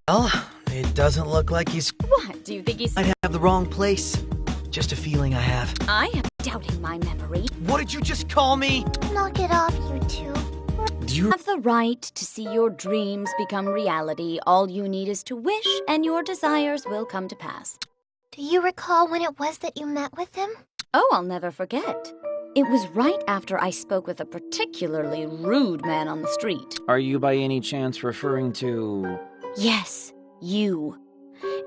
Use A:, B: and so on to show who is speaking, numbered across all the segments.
A: Well, it doesn't look like he's...
B: What? Do you think he's...
A: I'd have the wrong place. Just a feeling I have.
B: I am doubting my memory.
A: What did you just call me?
C: Knock it off, you two.
A: Do you...
B: Have the right to see your dreams become reality. All you need is to wish, and your desires will come to pass.
C: Do you recall when it was that you met with him?
B: Oh, I'll never forget. It was right after I spoke with a particularly rude man on the street.
D: Are you by any chance referring to...
B: Yes, you.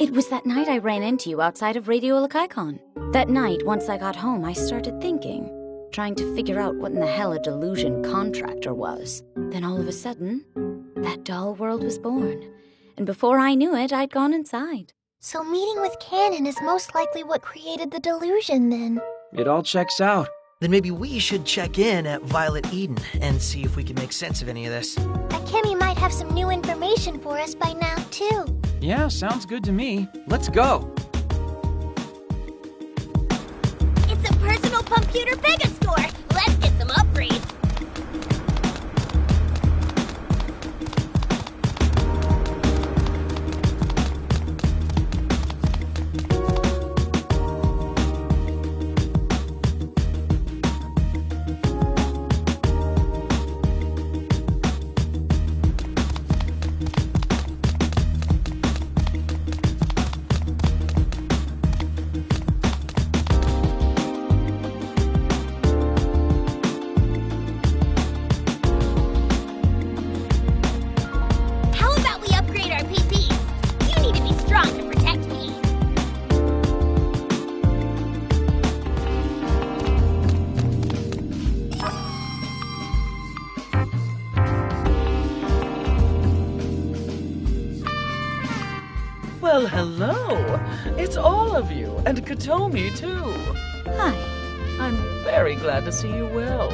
B: It was that night I ran into you outside of Radio Lacaicon. That night, once I got home, I started thinking, trying to figure out what in the hell a delusion contractor was. Then all of a sudden, that doll world was born. And before I knew it, I'd gone inside.
C: So meeting with Canon is most likely what created the delusion, then.
D: It all checks out.
A: Then maybe we should check in at Violet Eden and see if we can make sense of any of this.
C: Akemi might have some new information for us by now, too.
D: Yeah, sounds good to me. Let's go.
C: It's a personal computer mega store. Let's get some upgrades.
E: Well, hello. It's all of you, and Katomi, too.
B: Hi.
E: I'm very glad to see you well.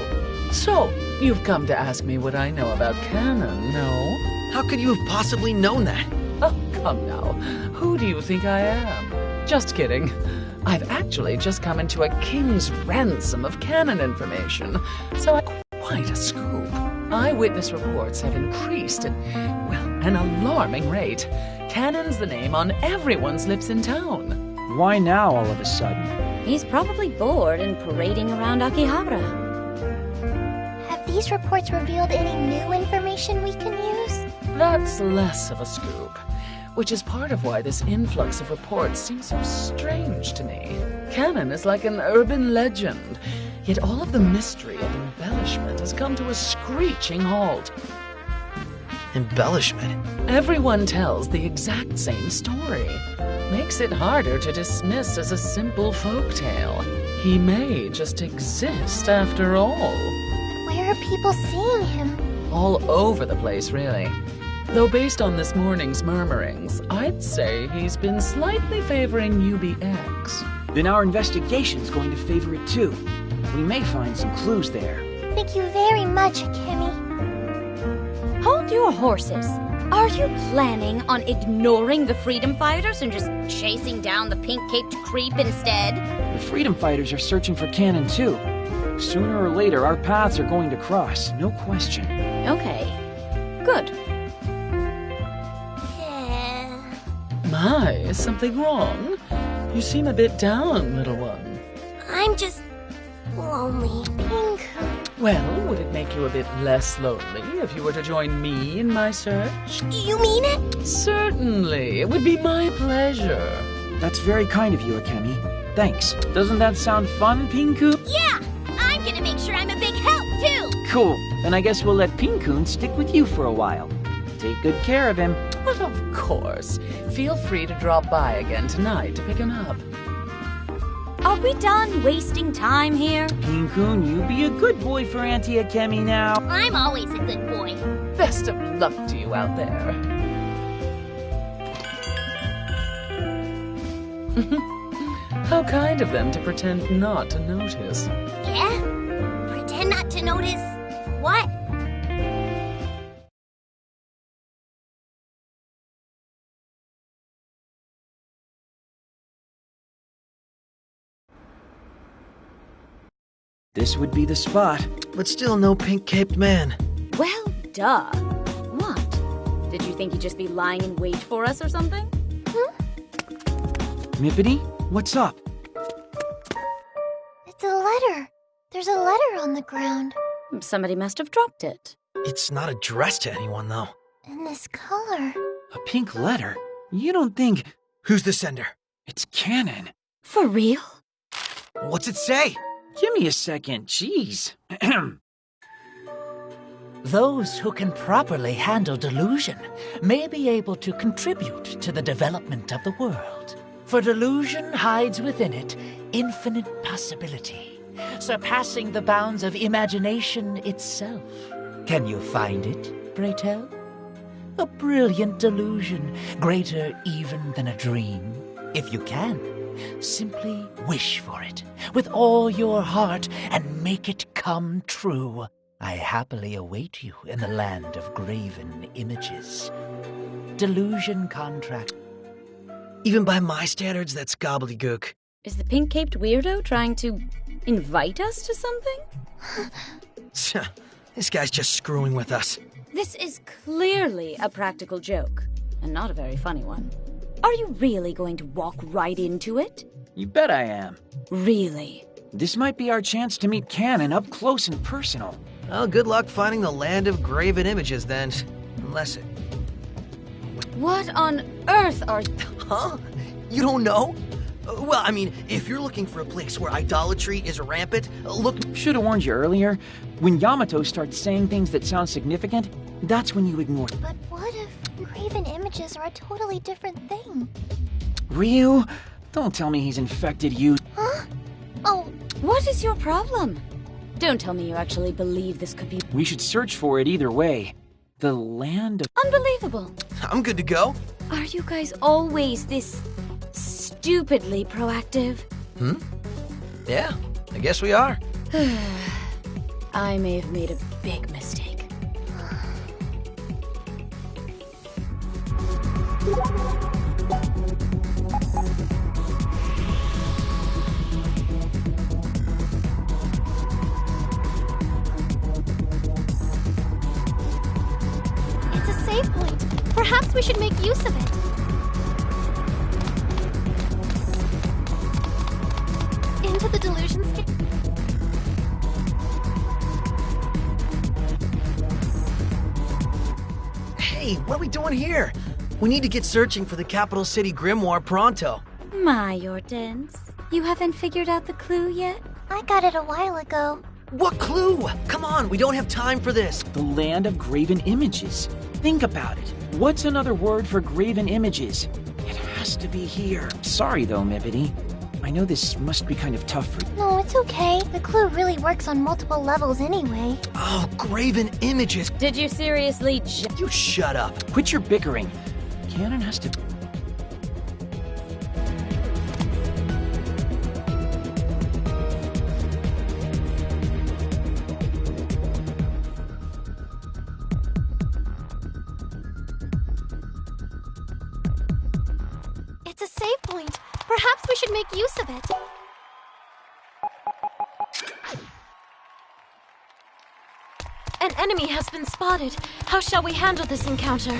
E: So, you've come to ask me what I know about Canon, no?
A: How could you have possibly known that?
E: Oh, come now. Who do you think I am? Just kidding. I've actually just come into a king's ransom of Canon information, so quite a scoop. Eyewitness reports have increased at, well, an alarming rate. Canon's the name on everyone's lips in town.
D: Why now, all of a sudden?
B: He's probably bored and parading around Akihabara.
C: Have these reports revealed any new information we can use?
E: That's less of a scoop, which is part of why this influx of reports seems so strange to me. Canon is like an urban legend, yet all of the mystery and embellishment has come to a screeching halt.
A: Embellishment?
E: Everyone tells the exact same story. Makes it harder to dismiss as a simple folktale. He may just exist after all.
C: But where are people seeing him?
E: All over the place, really. Though based on this morning's murmurings, I'd say he's been slightly favoring UBX.
D: Then our investigation's going to favor it too. We may find some clues there.
C: Thank you very much, Akemi.
B: Hold your horses. Are you planning on ignoring the freedom fighters and just chasing down the pink-caped creep instead?
D: The freedom fighters are searching for Canon too. Sooner or later, our paths are going to cross, no question.
B: Okay. Good.
C: Yeah.
E: My, is something wrong? You seem a bit down, little one.
C: I'm just lonely. Pinku.
E: Well, would it make you a bit less lonely if you were to join me in my search?
C: You mean it?
E: Certainly. It would be my pleasure.
D: That's very kind of you, Akemi. Thanks. Doesn't that sound fun, Pinku?
C: Yeah! I'm gonna make sure I'm a big help, too!
D: Cool. Then I guess we'll let Pinkun stick with you for a while. Take good care of him.
E: Well, of course. Feel free to drop by again tonight to pick him up.
B: Are we done wasting time here?
D: Pinkun, you be a good boy for Auntie Akemi now.
C: I'm always a good boy.
E: Best of luck to you out there. How kind of them to pretend not to notice.
C: Yeah? Pretend not to notice what?
D: This would be the spot.
A: But still no pink-caped man.
B: Well, duh. What? Did you think he'd just be lying in wait for us or something?
D: Mippity, what's up?
C: It's a letter. There's a letter on the ground.
B: Somebody must have dropped it.
A: It's not addressed to anyone, though.
C: In this color.
D: A pink letter? You don't think...
A: Who's the sender?
D: It's canon.
B: For real?
A: What's it say?
D: Give me a second, jeez.
F: Those who can properly handle delusion may be able to contribute to the development of the world. For delusion hides within it infinite possibility, surpassing the bounds of imagination itself. Can you find it, pray tell? A brilliant delusion, greater even than a dream. If you can, simply wish for it with all your heart and make it come true. I happily await you in the land of graven images. Delusion contract.
A: Even by my standards, that's gobbledygook.
B: Is the pink-caped weirdo trying to invite us to something?
A: This guy's just screwing with us.
B: This is clearly a practical joke, and not a very funny one. Are you really going to walk right into it?
D: You bet I am.
B: Really?
D: This might be our chance to meet Canon up close and personal.
A: Well, good luck finding the land of graven images, then. Unless it...
B: What on earth are...
A: Huh? You don't know? Well, I mean, if you're looking for a place where idolatry is rampant, look...
D: Should have warned you earlier. When Yamato starts saying things that sound significant, that's when you ignore it.
C: But what if graven images are a totally different thing?
D: Ryu, don't tell me he's infected you.
C: Huh? Oh,
B: What is your problem? Don't tell me you actually believe this could be...
D: We should search for it either way. The land of...
B: Unbelievable!
A: I'm good to go.
B: Are you guys always this stupidly proactive?
A: Yeah, I guess we are.
B: I may have made a big mistake.
C: it's a save point. Perhaps we should make use of it. Into the delusion state.
A: Hey, what are we doing here? We need to get searching for the capital city grimoire pronto.
B: My Hortense, you haven't figured out the clue yet?
C: I got it a while ago.
A: What clue? Come on, we don't have time for this.
D: The land of graven images. Think about it. What's another word for graven images? It has to be here. Sorry though, Mippity. I know this must be kind of tough for you.
C: No, it's okay. The clue really works on multiple levels anyway.
A: Oh, graven images.
B: Did you seriously
A: You shut up.
D: Quit your bickering. Canon has to...
C: It's a save point. Perhaps we should make use of it.
G: An enemy has been spotted. How shall we handle this encounter?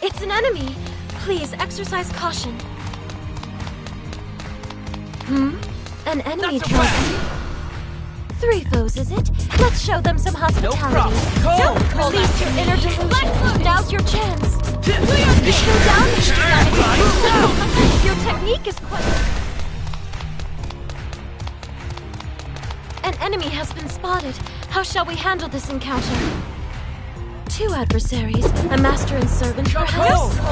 G: It's an enemy. Please exercise caution. An enemy tells me. 3 foes, is it? Let's show them some hospitality. Don't release your inner delusion. Now's your chance. Go down, Mr. Sanity. Your technique is quite... An enemy has been spotted. How shall we handle this encounter? 2 adversaries, a master and servant, perhaps?
C: A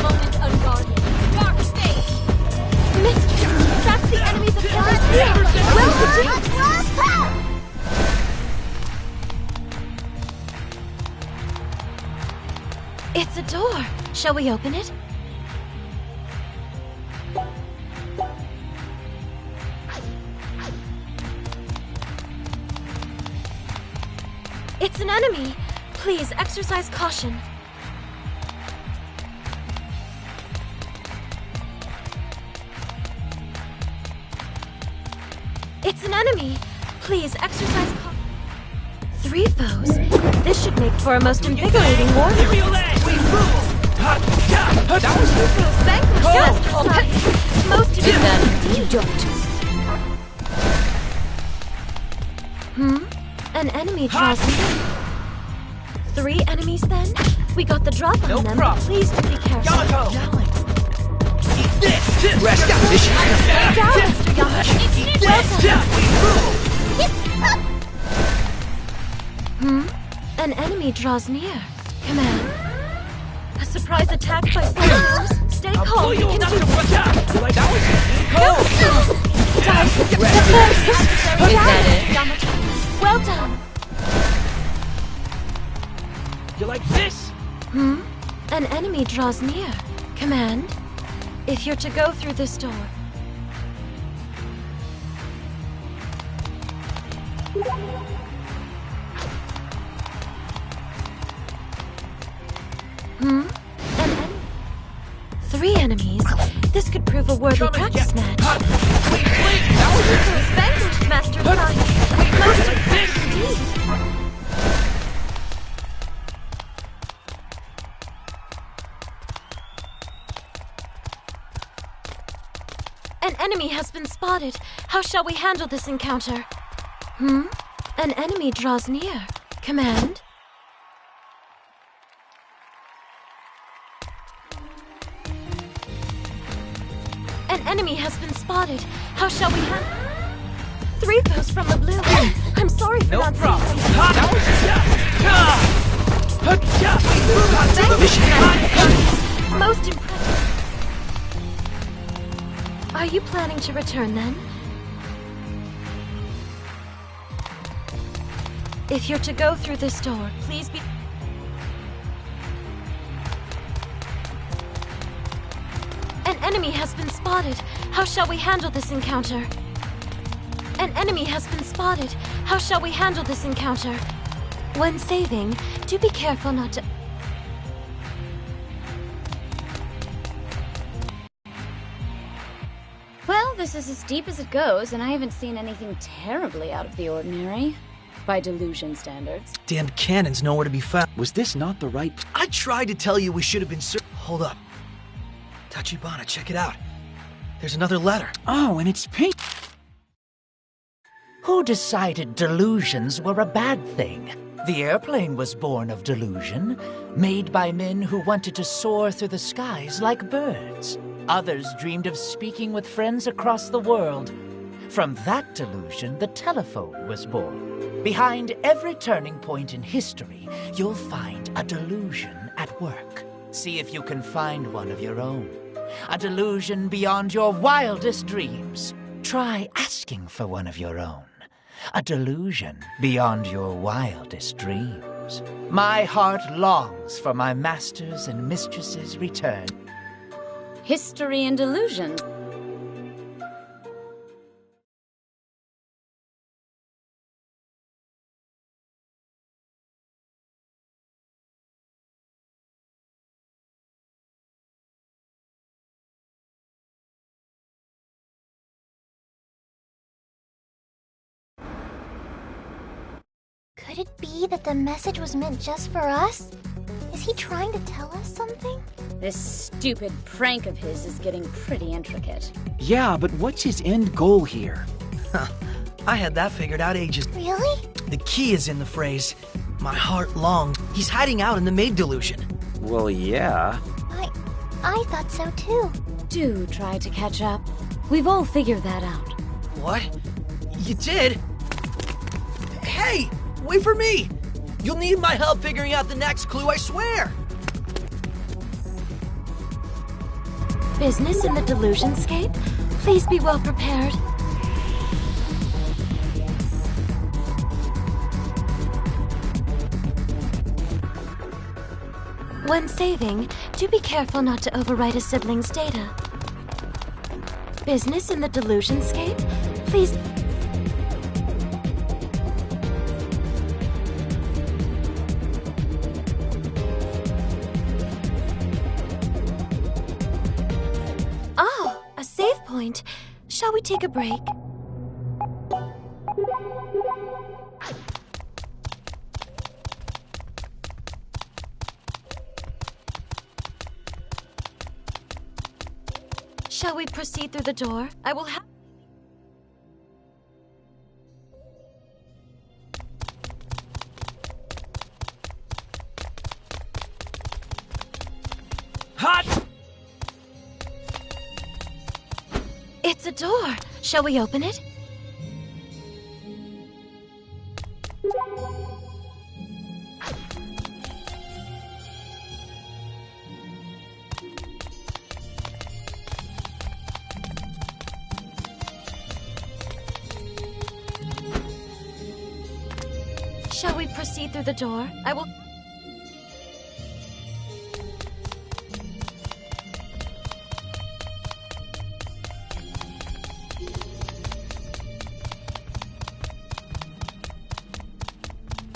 C: moment unguarded. Dark stage.
G: Mistress, that's the enemy's Achilles heel. Well deduced. It's a door. Shall we open it? It's an enemy. Please exercise caution. It's an enemy. Please exercise caution. 3 foes. This should make for a most invigorating war. Most of them you don't. An enemy draws near. 3 enemies then? We got the drop on them, but please do be careful.
A: Eat this! Rest out this
G: Down, Mr. Yamaha. An enemy draws near. Command. A surprise attack by soldiers. Stay calm, we can do it. Is that it? Yamaha. Well done.
D: You like this?
G: An enemy draws near. Command. If you're to go through this door. An enemy. 3 enemies. This could prove a worthy practice match. Vanquished, Master Science. Most impressive indeed. An enemy has been spotted. How shall we handle this encounter? An enemy draws near. Command. An enemy has been spotted. How shall we handle... 3 foes from the blue. I'm sorry for not seeing them. Most impressive. Are you planning to return then? If you're to go through this door, please be... An enemy has been spotted. How shall we handle this encounter? An enemy has been spotted. How shall we handle this encounter? When saving, do be careful not to...
B: Well, this is as deep as it goes, and I haven't seen anything terribly out of the ordinary. By delusion standards.
A: Damn cannon's nowhere to be found.
D: Was this not the right...
A: I tried to tell you we should have been Hold up. Tachibana, check it out. There's another letter.
D: Oh, and it's pink.
F: Who decided delusions were a bad thing? The airplane was born of delusion, made by men who wanted to soar through the skies like birds. Others dreamed of speaking with friends across the world. From that delusion, the telephone was born. Behind every turning point in history, you'll find a delusion at work. See if you can find one of your own. A delusion beyond your wildest dreams. Try asking for one of your own. A delusion beyond your wildest dreams. My heart longs for my masters' and mistresses' return.
B: History and delusion.
C: Could it be that the message was meant just for us? Is he trying to tell us something?
B: This stupid prank of his is getting pretty intricate.
D: Yeah, but what's his end goal here?
A: I had that figured out ages.
C: Really?
A: The key is in the phrase, my heart longs. He's hiding out in the maid delusion.
D: Well, yeah.
C: I thought so too.
B: Do try to catch up. We've all figured that out.
A: What? You did? Hey! Wait for me! You'll need my help figuring out the next clue, I swear!
G: Business in the delusionscape? Please be well prepared. When saving, do be careful not to overwrite a sibling's data. Business in the delusionscape? Please... Oh, a save point. Shall we take a break? Shall we proceed through the door? I will have...
D: Hot!
G: It's a door. Shall we open it? Shall we proceed through the door? I will...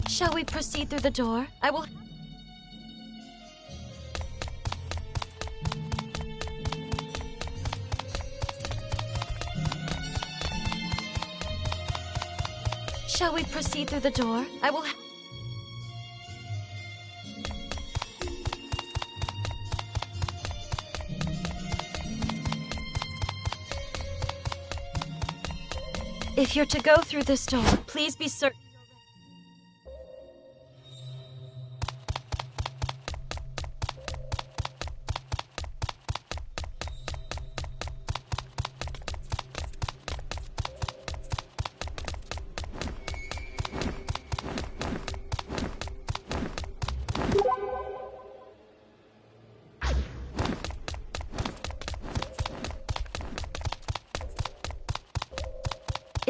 G: Shall we proceed through the door? I will... Shall we proceed through the door? I will... If you're to go through this door, please be certain...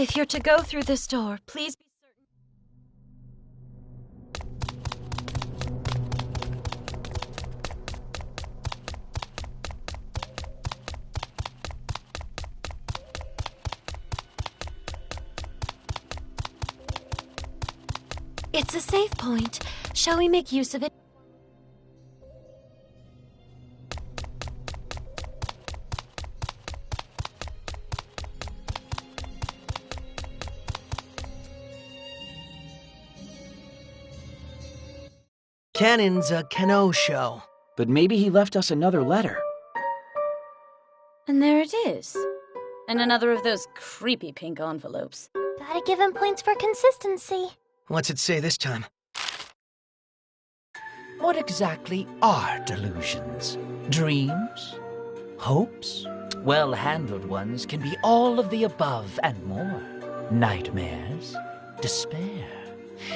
G: If you're to go through this door, please be certain... It's a safe point. Shall we make use of it?
A: Cannon's a Cano show.
D: But maybe he left us another letter.
B: And there it is. And another of those creepy pink envelopes.
C: Gotta give him points for consistency.
A: What's it say this time?
F: What exactly are delusions? Dreams? Hopes? Well-handled ones can be all of the above and more. Nightmares? Despair?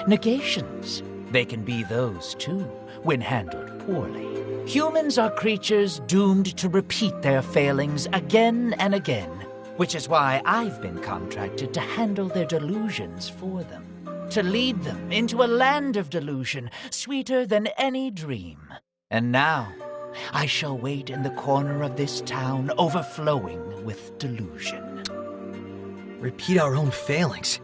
F: Negations? They can be those too, when handled poorly. Humans are creatures doomed to repeat their failings again and again, which is why I've been contracted to handle their delusions for them. To lead them into a land of delusion, sweeter than any dream. And now, I shall wait in the corner of this town overflowing with delusion.
A: Repeat our own failings.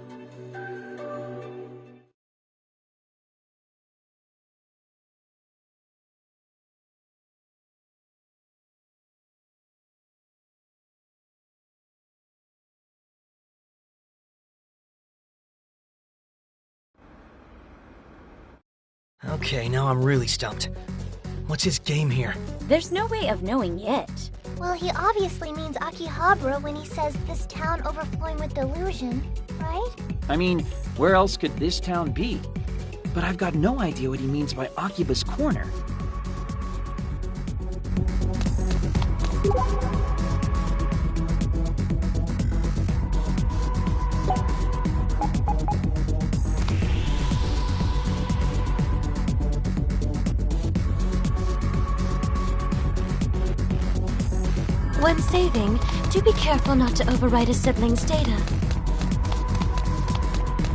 A: Okay, now I'm really stumped. What's his game here?
B: There's no way of knowing yet.
C: Well, he obviously means Akihabara when he says this town overflowing with delusion, right?
D: I mean, where else could this town be? But I've got no idea what he means by AKIBA'S corner.
G: When saving, do be careful not to overwrite a sibling's data.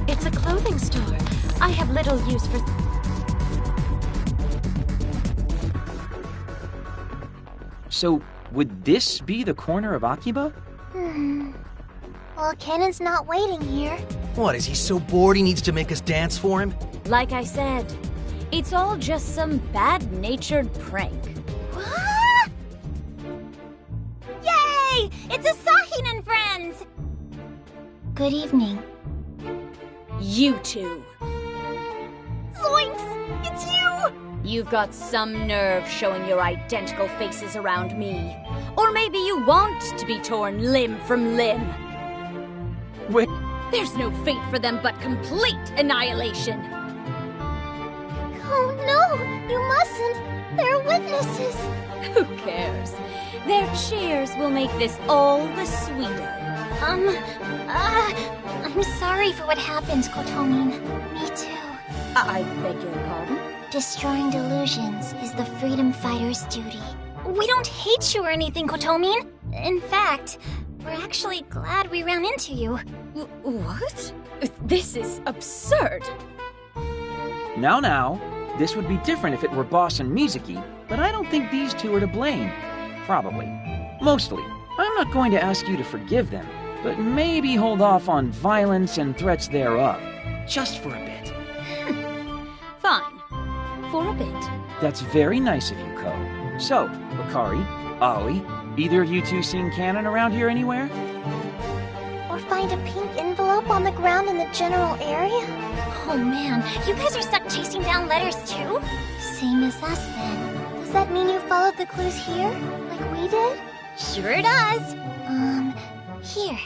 G: It's a clothing store. I have little use for...
D: So, would this be the corner of AKIBA?
C: Well, Cannon's not waiting here.
A: What, is he so bored he needs to make us dance for him?
B: Like I said, it's all just some bad-natured prank.
C: What? Yay! It's Asahin and friends! Good evening.
B: You two.
C: Zoinks! It's you!
B: You've got some nerve showing your identical faces around me. Or maybe you want to be torn limb from limb.
D: Wait.
B: There's no fate for them but complete annihilation.
C: Oh no, you mustn't. They're witnesses.
B: Who cares? Their cheers will make this all the sweeter.
C: I'm sorry for what happened, Kotomin. Me too.
B: I beg your pardon?
C: Destroying delusions is the freedom fighter's duty. We don't hate you or anything, Kotomin. In fact, we're actually glad we ran into you.
B: What? This is absurd.
D: Now, this would be different if it were Boss and Mizuki, but I don't think these two are to blame. Probably. Mostly. I'm not going to ask you to forgive them, but maybe hold off on violence and threats thereof. Just for a bit.
B: Fine. For a bit.
D: That's very nice of you, Ko. So, Bakari, Aoi, either of you two seen Cannon around here anywhere?
C: Or find a pink envelope on the ground in the general area?
G: Oh man, you guys are stuck chasing down letters too?
C: Same as us then. Does that mean you followed the clues here? Like we did?
G: Sure does.
C: Here.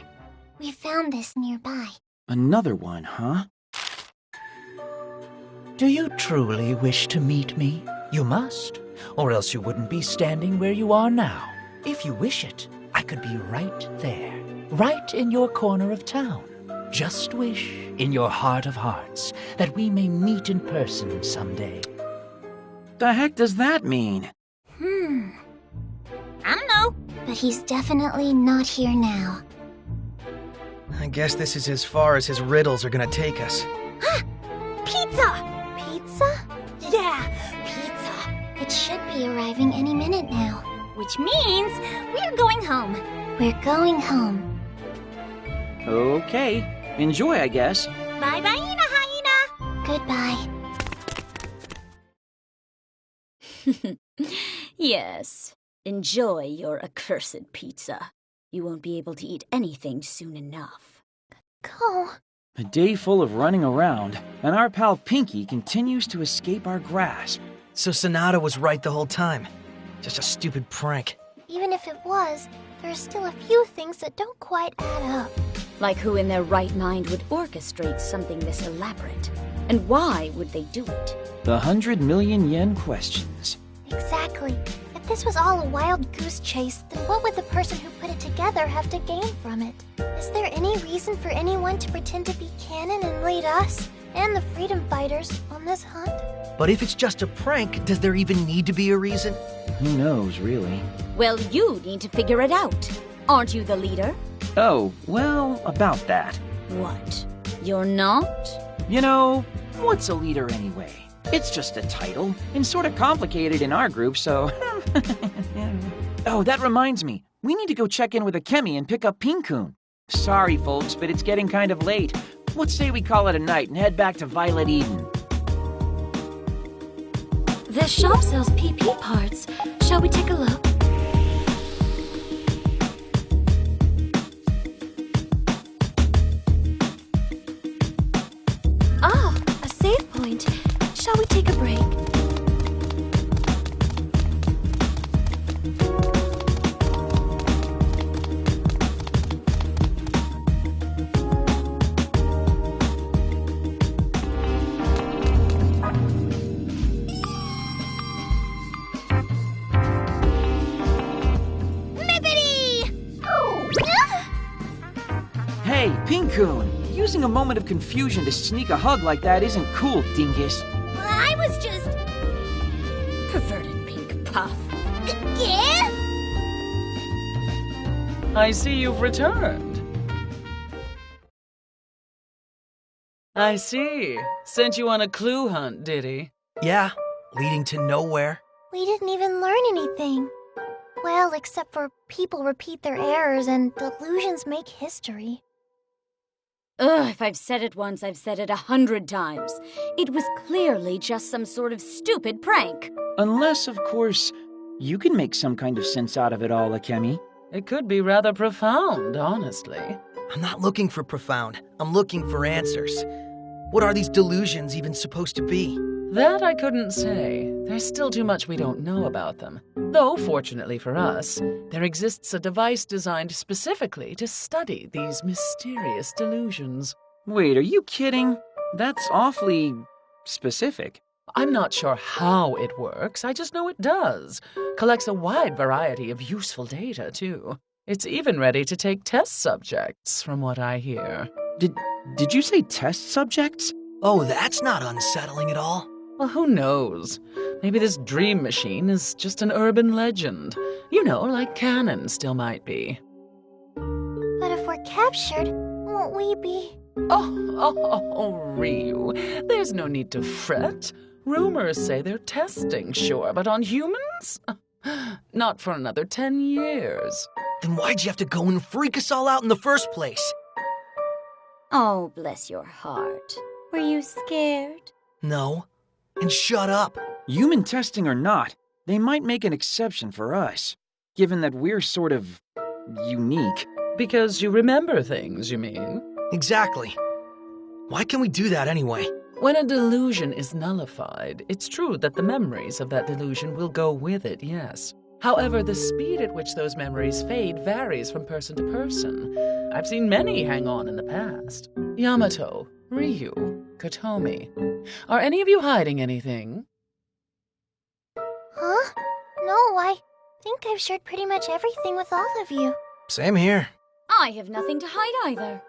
C: We found this nearby.
D: Another one, huh?
F: Do you truly wish to meet me? You must, or else you wouldn't be standing where you are now. If you wish it, I could be right there, right in your corner of town. Just wish, in your heart of hearts, that we may meet in person someday.
D: The heck does that mean?
G: I don't know.
C: But he's definitely not here now.
A: I guess this is as far as his riddles are gonna take us.
G: Pizza!
C: Pizza?
G: Yeah, pizza.
C: It should be arriving any minute now.
G: Which means we're going home.
C: We're going home.
D: Okay. Enjoy, I guess.
G: Bye-bye, Hyena!
C: Goodbye.
B: Yes. Enjoy your accursed pizza. You won't be able to eat anything soon enough.
C: Ko.
D: A day full of running around, and our pal Pinky continues to escape our grasp.
A: So Sonata was right the whole time. Just a stupid prank.
C: Even if it was, there are still a few things that don't quite add up.
B: Like who in their right mind would orchestrate something this elaborate? And why would they do it?
D: The 100 million yen questions.
C: Exactly. If this was all a wild goose chase, then what would the person who put it together have to gain from it? Is there any reason for anyone to pretend to be canon and lead us, and the freedom fighters, on this hunt?
A: But if it's just a prank, does there even need to be a reason?
D: Who knows, really?
B: Well, you need to figure it out. Aren't you the leader?
D: Oh, well, about that.
B: What? You're not?
D: You know, what's a leader anyway? It's just a title, and sort of complicated in our group, so... Oh, that reminds me. We need to go check in with Akemi and pick up Pinkun. Sorry, folks, but it's getting kind of late. Let's say we call it a night and head back to Violet Eden.
G: This shop sells PP parts. Shall we take a look? Ah, a save point. Shall we take a break?
D: Hey, Pinkun! Using a moment of confusion to sneak a hug like that isn't cool, dingus.
G: I was just...
B: Perverted pink puff.
G: Yeah?
E: I see you've returned. I see. Sent you on a clue hunt, did he?
A: Yeah, leading to nowhere.
C: We didn't even learn anything. Well, except for people repeat their errors and delusions make history.
B: Ugh, if I've said it once, I've said it 100 times. It was clearly just some sort of stupid prank.
D: Unless, of course, you can make some kind of sense out of it all, Akemi.
E: It could be rather profound, honestly.
A: I'm not looking for profound. I'm looking for answers. What are these delusions even supposed to be?
E: That I couldn't say. There's still too much we don't know about them. Though, fortunately for us, there exists a device designed specifically to study these mysterious delusions.
D: Wait, are you kidding? That's awfully specific.
E: I'm not sure how it works, I just know it does. Collects a wide variety of useful data, too. It's even ready to take test subjects, from what I hear.
D: Did you say test subjects?
A: Oh, that's not unsettling at all.
E: Well, who knows? Maybe this dream machine is just an urban legend. You know, like canon still might be.
C: But if we're captured, won't we be?
E: Oh, Ryu, there's no need to fret. Rumors say they're testing, sure, but on humans? Not for another 10 years.
A: Then why'd you have to go and freak us all out in the first place?
B: Oh, bless your heart. Were you scared?
A: No. And shut up.
D: Human testing or not, they might make an exception for us, given that we're sort of unique.
E: Because you remember things, you mean?
A: Exactly. Why can we do that anyway?
E: When a delusion is nullified, it's true that the memories of that delusion will go with it, yes. However, the speed at which those memories fade varies from person to person. I've seen many hang on in the past. Yamato, Ryu, Kotomi. Are any of you hiding anything?
C: Huh? No, I think I've shared pretty much everything with all of you.
A: Same here.
B: I have nothing to hide either.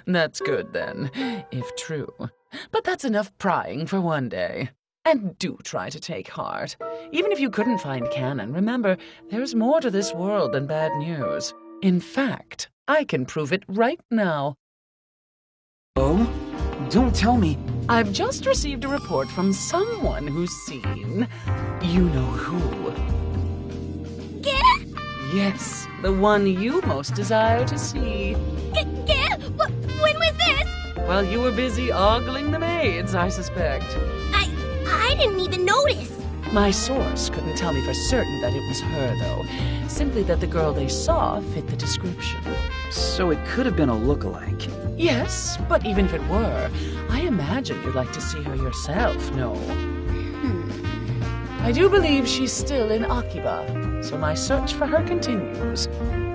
E: That's good then, if true. But that's enough prying for one day. And do try to take heart. Even if you couldn't find canon, remember, there's more to this world than bad news. In fact, I can prove it right now.
D: Oh? Don't tell me.
E: I've just received a report from someone who's seen... you know who. Yes, the one you most desire to see.
G: When was this?
E: Well, you were busy ogling the maids, I suspect.
G: I didn't even notice.
E: My source couldn't tell me for certain that it was her, though. Simply that the girl they saw fit the description.
D: So it could have been a lookalike.
E: Yes, but even if it were, I imagine you'd like to see her yourself, no? I do believe she's still in Akiba, so my search for her continues,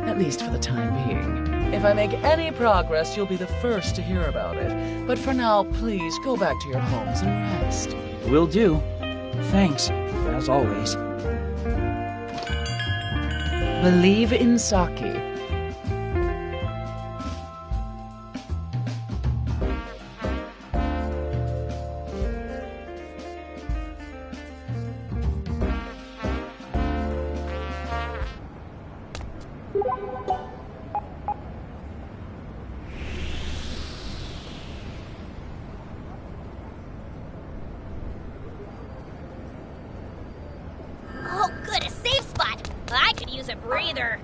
E: at least for the time being. If I make any progress, you'll be the first to hear about it. But for now, please go back to your homes and rest.
D: Will do. Thanks, as always.
E: Believe in Saki.
G: Oh, good, a safe spot. I could use a breather.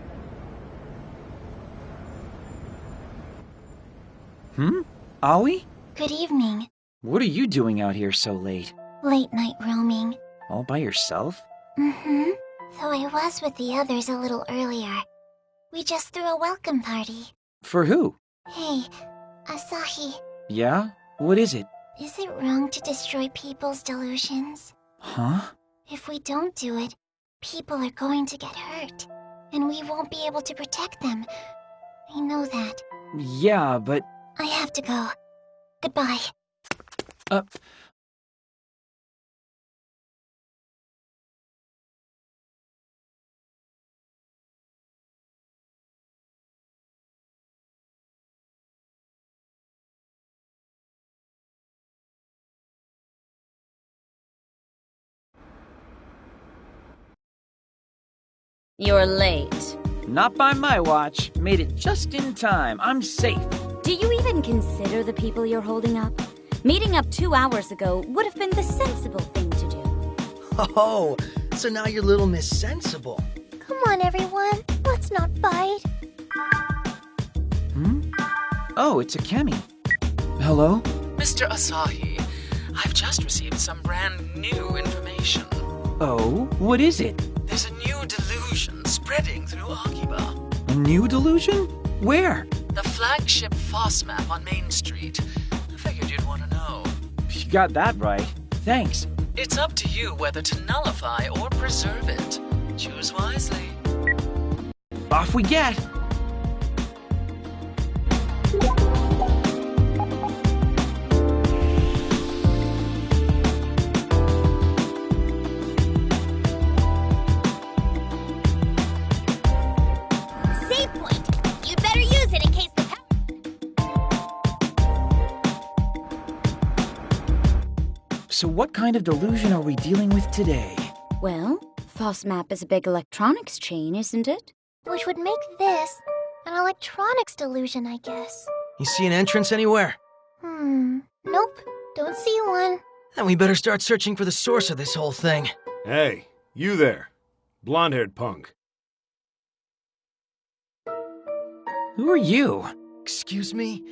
D: Aoi?
C: Good evening.
D: What are you doing out here so late?
C: Late night roaming.
D: All by yourself?
C: Mm-hmm. Though I was with the others a little earlier. We just threw a welcome party.
D: For who?
C: Hey, Asahi,
D: Yeah? What is it?
C: is it wrong to destroy people's delusions?
D: Huh?
C: If we don't do it, people are going to get hurt. And we won't be able to protect them. I know that.
D: Yeah, but...
C: I have to go. Goodbye.
B: You're late.
D: Not by my watch. Made it just in time. I'm safe.
B: Do you even consider the people you're holding up? Meeting up 2 hours ago would have been the sensible thing to do.
A: Oh, so now you're little Miss Sensible.
C: Come on, everyone. Let's not fight.
D: Oh, it's Akemi. Hello?
E: Mr. Asahi, I've just received some brand new information.
D: Oh, what is it?
E: There's a new delusion spreading through Akiba.
D: A new delusion? Where?
E: The flagship FOSS map on Main Street. I figured you'd want to know.
D: got that right. Thanks.
E: It's up to you whether to nullify or preserve it. Choose wisely.
D: Off we get.
C: Save point. You'd better use it in case the
D: So what kind of delusion are we dealing with today?
B: Well, FOSMAP is a big electronics chain, isn't it?
C: which would make this an electronics delusion, I guess.
A: You see an entrance anywhere?
C: Nope. Don't see one.
A: Then we better start searching for the source of this whole thing.
H: Hey, you there. Blonde-haired punk.
D: Who are you?
A: Excuse me?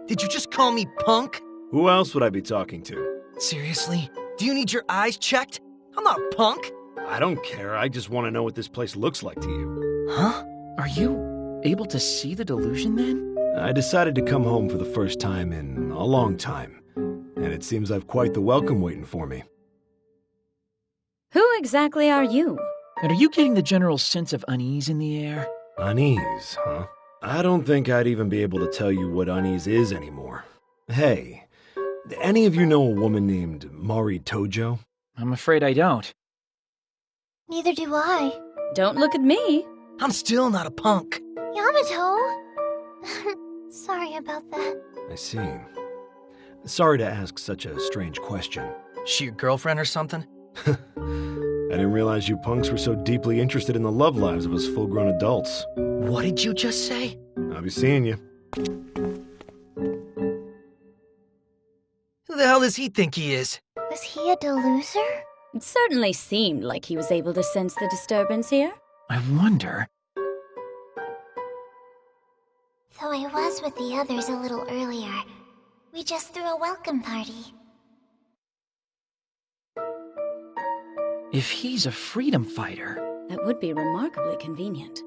A: Did you just call me punk?
H: Who else would I be talking to?
A: Seriously? Do you need your eyes checked? I'm not a punk.
H: I don't care, I just want to know what this place looks like to you.
A: Huh?
D: Are you able to see the delusion then?
H: I decided to come home for the first time in a long time. And it seems I've quite the welcome waiting for me.
B: Who exactly are you?
D: And are you getting the general sense of unease in the air?
H: Unease, huh? I don't think I'd even be able to tell you what unease is anymore. Hey, any of you know a woman named Mari Tojo?
D: I'm afraid I don't.
C: Neither do I.
B: Don't look at me.
A: I'm still not a punk.
C: Yamato! Sorry about that.
H: I see. Sorry to ask such a strange question.
A: She your girlfriend or something?
H: I didn't realize you punks were so deeply interested in the love lives of us full-grown adults.
A: What did you just say?
H: I'll be seeing you.
A: Who the hell does he think he is?
C: Was he a deluser?
B: It certainly seemed like he was able to sense the disturbance here.
D: I wonder.
C: Though I was with the others a little earlier. We just threw a welcome party.
D: If he's a freedom fighter...
B: That would be remarkably convenient.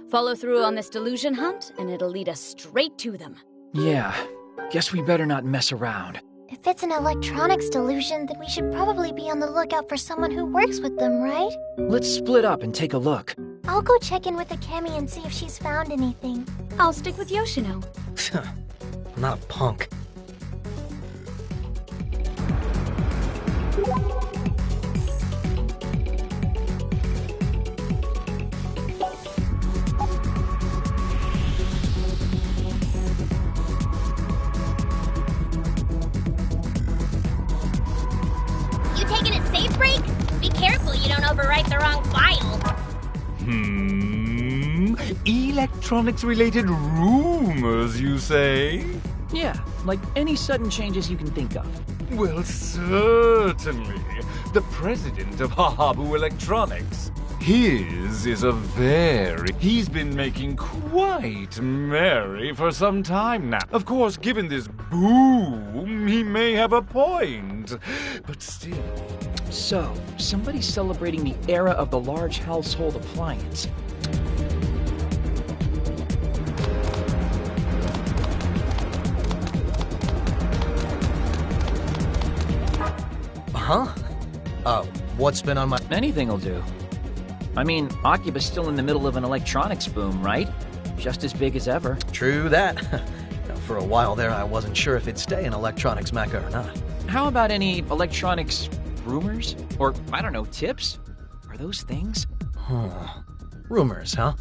B: Follow through on this delusion hunt, and it'll lead us straight to them.
D: Yeah, guess we better not mess around.
C: If it's an electronics delusion, then we should probably be on the lookout for someone who works with them, right?
D: Let's split up and take a look.
C: I'll go check in with Akemi and see if she's found anything.
B: I'll stick with Yoshino.
A: I'm not a punk.
C: You taking a safe break? Be careful you don't overwrite the wrong file.
I: Electronics-related rumors, you say?
D: Yeah, like any sudden changes you can think of.
I: Well, certainly. The president of Hahabu Electronics. His is a He's been making quite merry for some time now. Of course, given this boom, he may have a point. But still...
D: So, somebody's celebrating the era of the large household appliance.
A: Huh? What's been on my...
D: Anything'll do. I mean, AKIBA'S still in the middle of an electronics boom, right? Just as big as ever.
A: True that. For a while there, I wasn't sure if it'd stay an electronics mecca or not.
D: How about any electronics rumors? Or, I don't know, tips? Are those things?
A: Rumors, huh?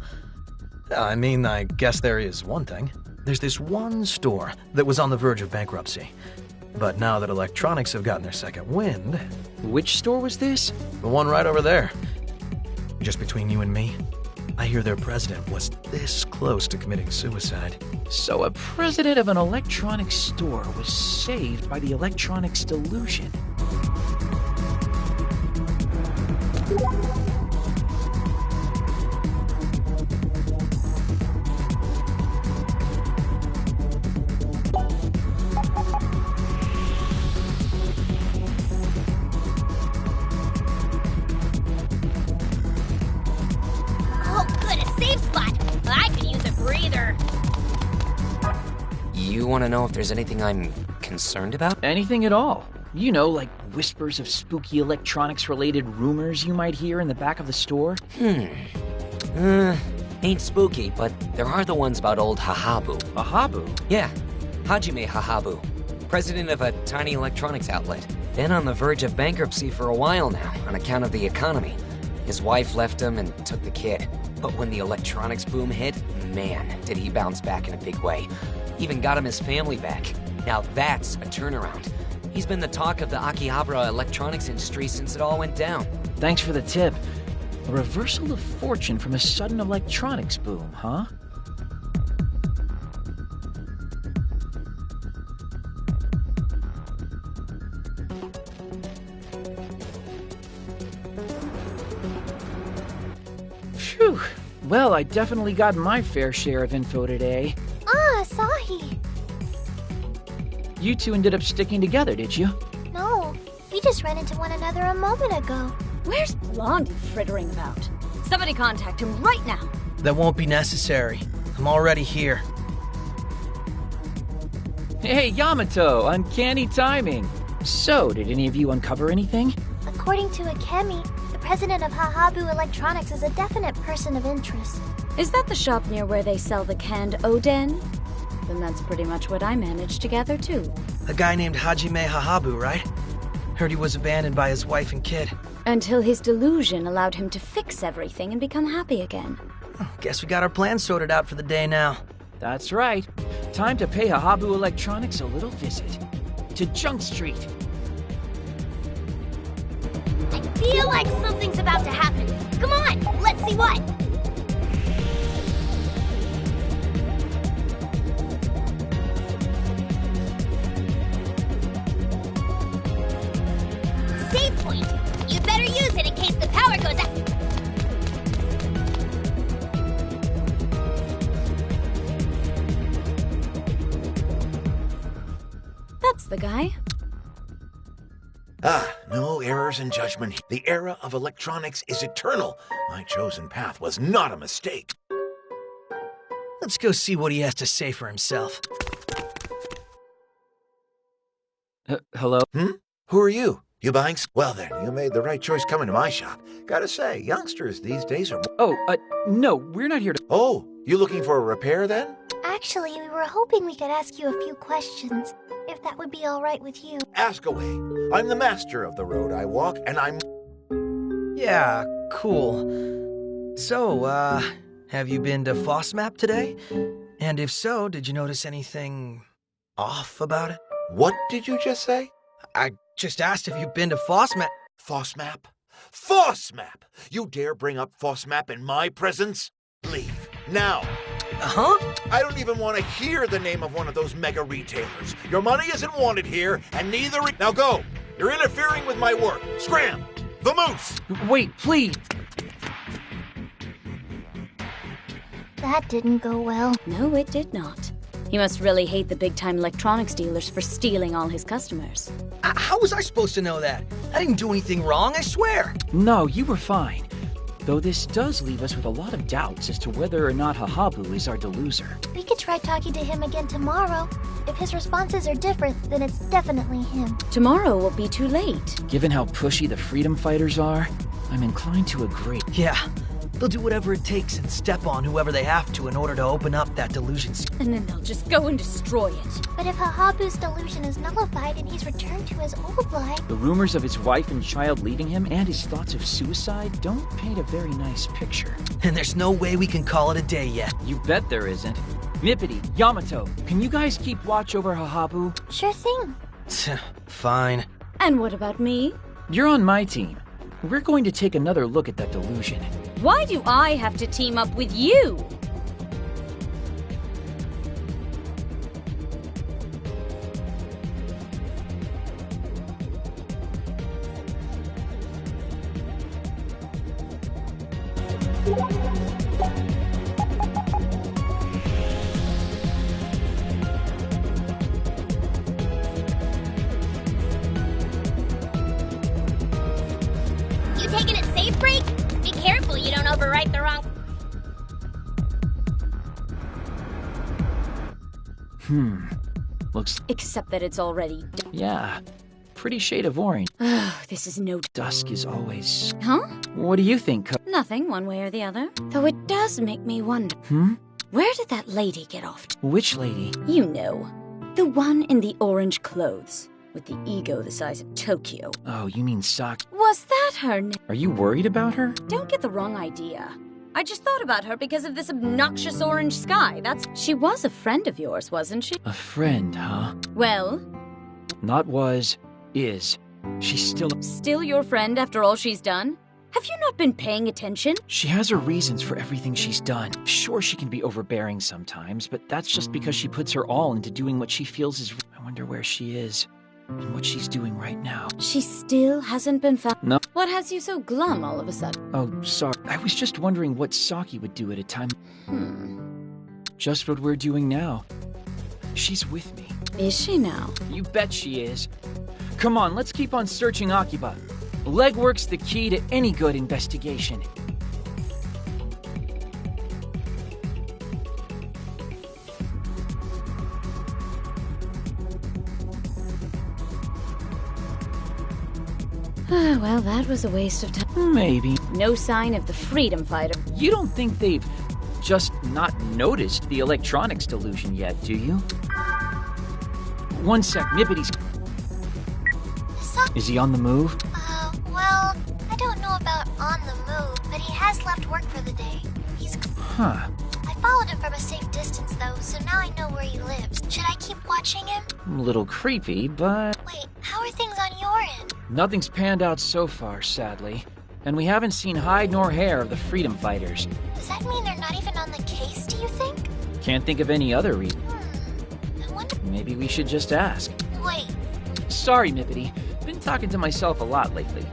A: I mean, I guess there is one thing. There's this one store that was on the verge of bankruptcy. But now that electronics have gotten their second wind...
D: Which store was this?
A: The one right over there. Just between you and me, I hear their president was this close to committing suicide.
D: So a president of an electronics store was saved by the electronics delusion.
J: You want to know if there's anything I'm concerned about?
D: Anything at all. You know, like whispers of spooky electronics-related rumors you might hear in the back of the store?
J: Ain't spooky, but there are the ones about old Hahabu.
D: Hahabu?
J: Yeah, Hajime Hahabu, president of a tiny electronics outlet. Been on the verge of bankruptcy for a while now, on account of the economy. His wife left him and took the kid. But when the electronics boom hit, man, did he bounce back in a big way. Even got him his family back. Now that's a turnaround. He's been the talk of the Akihabara electronics industry since it all went down.
D: Thanks for the tip. A reversal of fortune from a sudden electronics boom, huh? Phew. Well, I definitely got my fair share of info today.
C: Ah, Asahi.
D: You two ended up sticking together, did you?
C: No, we just ran into one another a moment ago.
B: Where's Blondie frittering about? Somebody contact him right now.
A: That won't be necessary. I'm already here.
D: Hey, Yamato, uncanny timing. So, did any of you uncover anything?
C: According to Akemi, the president of Hahabu Electronics is a definite person of interest.
B: Is that the shop near where they sell the canned Oden? Then that's pretty much what I managed to gather too.
A: A guy named Hajime Hahabu, right? Heard he was abandoned by his wife and kid.
B: Until his delusion allowed him to fix everything and become happy again.
A: Guess we got our plans sorted out for the day now.
D: That's right. Time to pay Hahabu Electronics a little visit. To Junk Street.
C: I feel like something's about to happen. Come on, let's see what. Save point. You better use it in case the power goes out.
B: That's the guy.
K: Ah, no errors in judgment. The era of electronics is eternal. My chosen path was not a mistake.
A: Let's go see what he has to say for himself.
D: Hello?
K: Who are you? You buying? Well then, you made the right choice coming to my shop. Gotta say, youngsters these days are...
D: No, we're not here to...
K: Oh, you looking for a repair then?
C: Actually, we were hoping we could ask you a few questions, if that would be all right with you.
K: Ask away. I'm the master of the road I walk, and I'm...
A: Yeah, cool. So, have you been to FOSMAP today? And if so, did you notice anything off about it?
K: What did you just say?
A: I just asked if you've been to FOSMAP.
K: FOSMAP? FOSMAP! You dare bring up FOSMAP in my presence? Leave. Now.
A: Huh?
K: I don't even want to hear the name of one of those mega retailers. Your money isn't wanted here, and neither... Now go! You're interfering with my work. Scram! The moose!
D: Wait, please!
C: That didn't go well.
B: No, it did not. He must really hate the big-time electronics dealers for stealing all his customers.
A: How was I supposed to know that? I didn't do anything wrong, I swear.
D: No, you were fine. Though this does leave us with a lot of doubts as to whether or not Hahabu is our deluser.
C: We could try talking to him again tomorrow. If his responses are different, then it's definitely him.
B: Tomorrow will be too late.
D: Given how pushy the freedom fighters are, I'm inclined to agree.
A: Yeah, they'll do whatever it takes and step on whoever they have to in order to open up that delusion.
B: And then they'll just go and destroy it.
C: But if Hahabu's delusion is nullified and he's returned to his old life...
D: The rumors of his wife and child leaving him and his thoughts of suicide don't paint a very nice picture.
A: And there's no way we can call it a day yet.
D: You bet there isn't. Nippity, Yamato, can you guys keep watch over Hahabu?
C: Sure thing.
A: Fine.
B: And what about me?
D: You're on my team. We're going to take another look at that delusion.
B: Why do I have to team up with you?
C: You taking it safe, Break? Be careful you don't overwrite the wrong...
D: Looks...
B: Except that it's already...
D: Yeah. pretty shade of orange.
B: Oh, this is no...
D: Dusk is always...
B: Huh?
D: What do you think,
B: Nothing, one way or the other. Though it does make me wonder. Where did that lady get off to?
D: Which lady?
B: You know. The one in the orange clothes. With the ego the size of Tokyo.
D: Oh, you mean Saki.
B: Was that her
D: Are you worried about her?
B: Don't get the wrong idea. I just thought about her because of this obnoxious orange sky. She was a friend of yours, wasn't she?
D: A friend, huh?
B: Well?
D: Not was, is. She's still...
B: Still your friend after all she's done? Have you not been paying attention?
D: She has her reasons for everything she's done. Sure, she can be overbearing sometimes, but that's just because she puts her all into doing what she feels is... I wonder where she is. And what she's doing right now.
B: She still hasn't been found?
D: No.
B: What has you so glum all of a sudden?
D: Oh, sorry. I was just wondering what Saki would do at a time. Just what we're doing now. She's with me.
B: Is she now?
D: You bet she is. Come on, let's keep on searching Akiba. Legwork's the key to any good investigation.
B: Well, that was a waste of time.
D: Maybe.
B: No sign of the freedom fighter.
D: You don't think they've just not noticed the electronics delusion yet, do you? One sec, Nippity's... Is he on the move?
C: Well, I don't know about on the move, but he has left work for the day. He's...
D: Huh.
C: I followed him from a safe distance, though, so now I know where he lives. Should I keep watching him?
D: A little creepy, but...
C: Wait, how are things on your end?
D: Nothing's panned out so far, sadly. And we haven't seen hide nor hair of the freedom fighters.
C: Does that mean they're not even on the case, do you think?
D: Can't think of any other reason.
C: I wonder...
D: Maybe we should just ask.
C: Wait.
D: Sorry, Nippity. Been talking to myself a lot lately.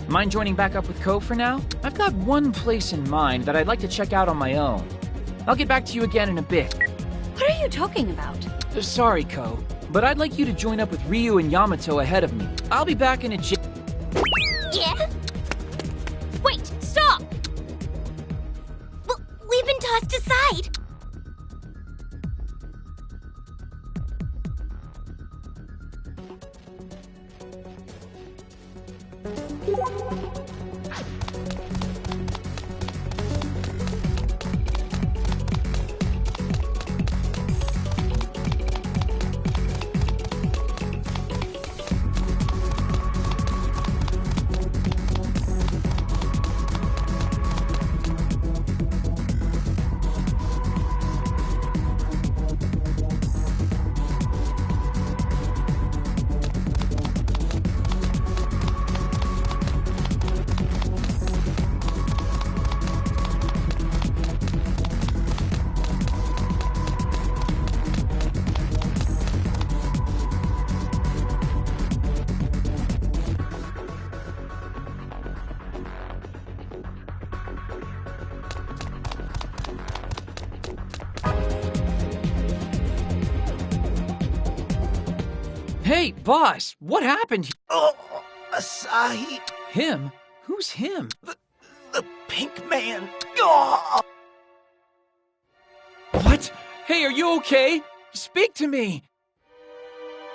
D: Mind joining back up with Ko for now? I've got one place in mind that I'd like to check out on my own. I'll get back to you again in a bit.
B: What are you talking about?
D: Sorry, Ko, but I'd like you to join up with Ryu and Yamato ahead of me. I'll be back in a
C: Yeah?
B: Wait, stop!
C: We've been tossed aside.
D: Hey, boss, what happened?
K: Oh, Asahi.
D: Him? Who's him?
K: The pink man. Oh.
D: What? Hey, are you okay? Speak to me.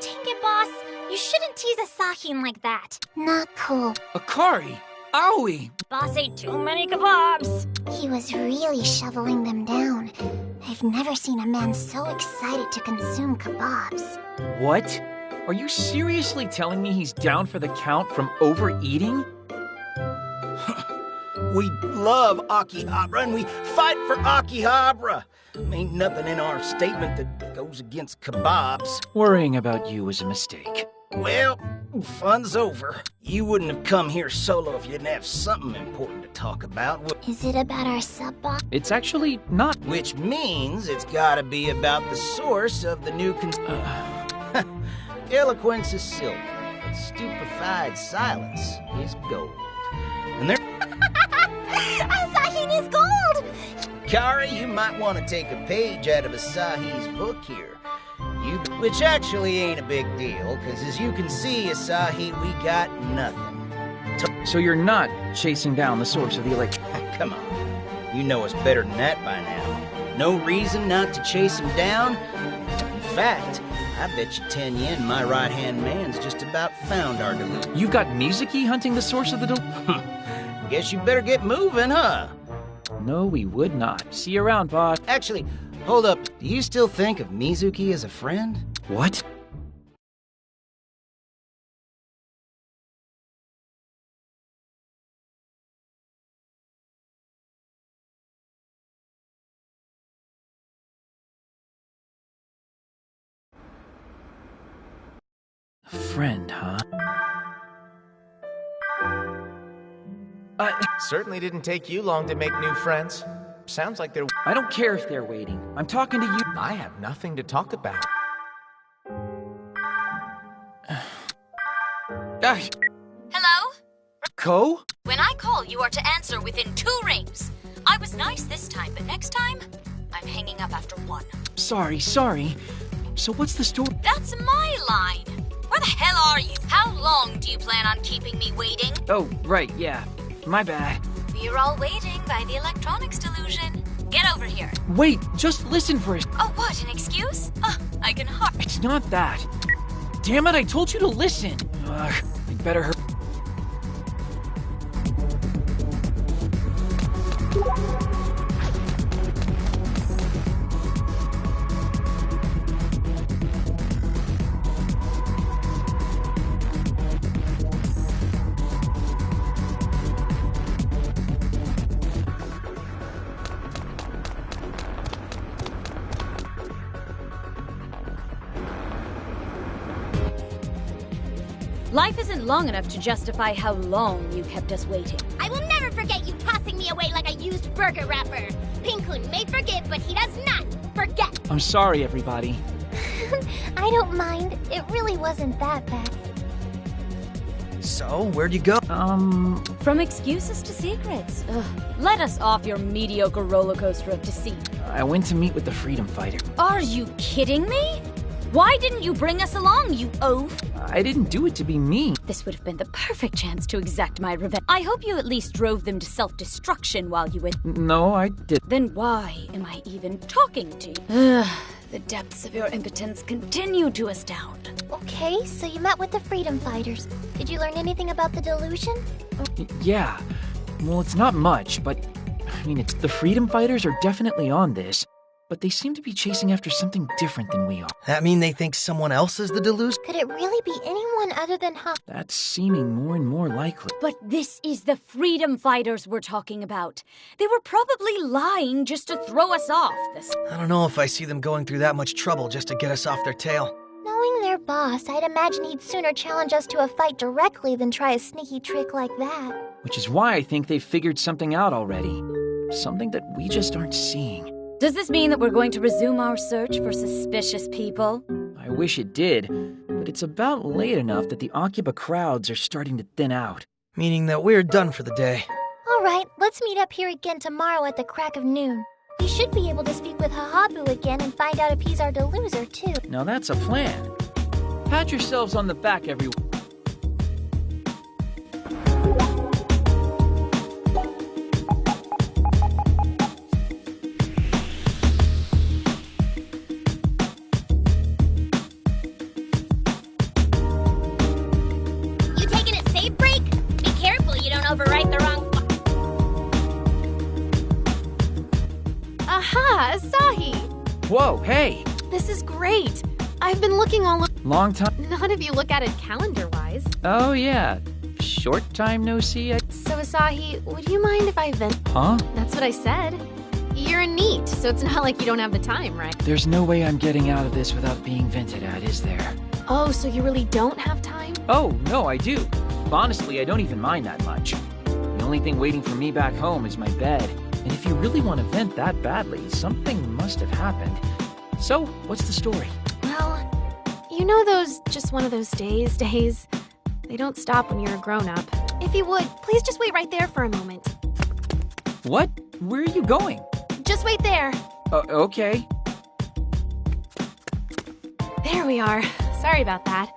C: Dang it, boss. You shouldn't tease Asahi like that. Not cool.
D: Akari. Owie.
C: Boss ate too many kebabs. He was really shoveling them down. I've never seen a man so excited to consume kebabs.
D: What? Are you seriously telling me he's down for the count from overeating?
L: We love Akihabara and we fight for Akihabara. Ain't nothing in our statement that goes against kebabs.
D: Worrying about you was a mistake.
L: Well, fun's over. You wouldn't have come here solo if you didn't have something important to talk about.
C: Is it about our sub-boss?
D: It's actually not.
L: Which means it's gotta be about the source of the new Eloquence is silver, but stupefied silence is gold. And there...
C: Asahi is gold!
L: Kari, you might want to take a page out of Asahi's book here. Which actually ain't a big deal, because as you can see, Asahi, we got nothing.
D: So you're not chasing down the source of the
L: Come on. You know us better than that by now. No reason not to chase him down. In fact, I bet you 10 yen my right-hand man's just about found our delusion.
D: You've got Mizuki hunting the source of the
L: Guess you better get moving, huh?
D: No, we would not. See you around, boss.
L: Actually, hold up. Do you still think of Mizuki as a friend?
D: What? Friend, huh?
M: Certainly didn't take you long to make new friends. Sounds like they're...
D: I don't care if they're waiting. I'm talking to you.
M: I have nothing to talk about.
B: Hello?
D: Ko?
B: When I call, you are to answer within 2 rings. I was nice this time, but next time, I'm hanging up after 1.
D: Sorry. So what's the story?
B: That's my line. Where the hell are you? How long do you plan on keeping me waiting?
D: Oh, right, yeah. My bad.
B: We're all waiting by the electronics delusion. Get over here.
D: Wait, just listen for a...
B: Oh, what, an excuse? I can hardly...
D: It's not that. Damn it, I told you to listen. Ugh, I'd better hurry.
B: Life isn't long enough to justify how long you kept us waiting.
C: I will never forget you tossing me away like a used burger wrapper. Pink-kun may forgive, but he does not forget.
D: I'm sorry, everybody.
C: I don't mind. It really wasn't that bad.
A: So, where'd you go?
B: From excuses to secrets. Ugh. Let us off your mediocre roller coaster of deceit.
D: I went to meet with the freedom fighter.
B: Are you kidding me? Why didn't you bring us along, you oaf?
D: I didn't do it to be mean.
B: This would have been the perfect chance to exact my revenge. I hope you at least drove them to self-destruction while you were...
D: No, I did.
B: Then why am I even talking to you? Ugh, the depths of your impotence continue to astound.
C: Okay, so you met with the freedom fighters. Did you learn anything about the delusion?
D: Yeah. Well, it's not much, but... I mean, the freedom fighters are definitely on this. But they seem to be chasing after something different than we are.
A: That mean they think someone else is the delusion?
C: Could it really be anyone other than
D: That's seeming more and more likely.
B: But this is the freedom fighters we're talking about. They were probably lying just to throw us off.
A: I don't know if I see them going through that much trouble just to get us off their tail.
C: Knowing their boss, I'd imagine he'd sooner challenge us to a fight directly than try a sneaky trick like that.
D: Which is why I think they've figured something out already. Something that we just aren't seeing.
B: Does this mean that we're going to resume our search for suspicious people?
D: I wish it did, but it's about late enough that the Akiba crowds are starting to thin out.
A: Meaning that we're done for the day.
C: All right, let's meet up here again tomorrow at the crack of noon. We should be able to speak with Hahabu again and find out if he's our deluser, too.
D: Now that's a plan. Pat yourselves on the back, everyone.
C: Overwrite the wrong...
G: Aha, Asahi!
D: Whoa, hey!
G: This is great. I've been looking all over...
D: Long time...
G: Not if you look at it calendar-wise.
D: Oh, yeah. Short time no see.
G: So, Asahi, would you mind if I vent...
D: Huh?
G: That's what I said. You're a NEET, so it's not like you don't have the time, right?
D: There's no way I'm getting out of this without being vented at, is there?
G: Oh, so you really don't have time?
D: Oh, no, I do. Honestly, I don't even mind that much. The only thing waiting for me back home is my bed. And if you really want to vent that badly, something must have happened. So, what's the story?
G: Well, you know those just one of those days? They don't stop when you're a grown-up. If you would, please just wait right there for a moment.
D: What? Where are you going?
G: Just wait there.
D: Okay.
G: There we are. Sorry about that.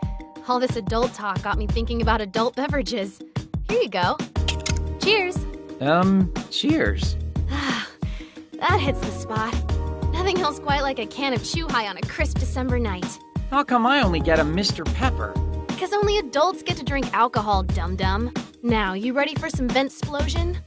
G: All this adult talk got me thinking about adult beverages. Here you go. Cheers.
D: Cheers.
G: That hits the spot. Nothing else quite like a can of Chu-Hai on a crisp December night.
D: How come I only get a Mr. Pepper?
N: Because only adults get to drink alcohol, dum-dum. Now, you ready for some vent-splosion?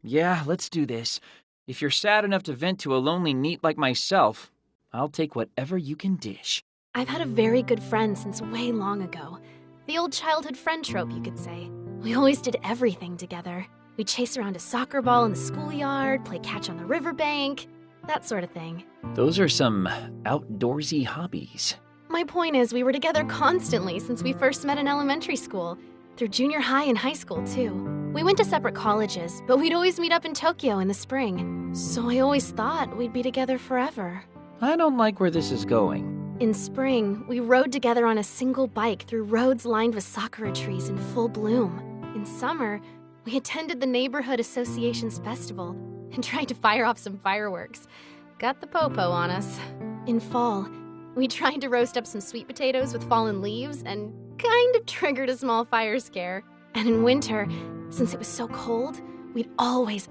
D: Yeah, let's do this. If you're sad enough to vent to a lonely NEET like myself, I'll take whatever you can dish.
N: I've had a very good friend since way long ago. The old childhood friend trope, you could say. We always did everything together. We'd chase around a soccer ball in the schoolyard, play catch on the riverbank, that sort of thing.
D: Those are some outdoorsy hobbies.
N: My point is, we were together constantly since we first met in elementary school, through junior high and high school, too. We went to separate colleges, but we'd always meet up in Tokyo in the spring. So I always thought we'd be together forever.
D: I don't like where this is going.
N: In spring, we rode together on a single bike through roads lined with sakura trees in full bloom. In summer, we attended the neighborhood association's festival and tried to fire off some fireworks. Got the popo on us. In fall, we tried to roast up some sweet potatoes with fallen leaves and kind of triggered a small fire scare. And in winter, since it was so cold, we'd always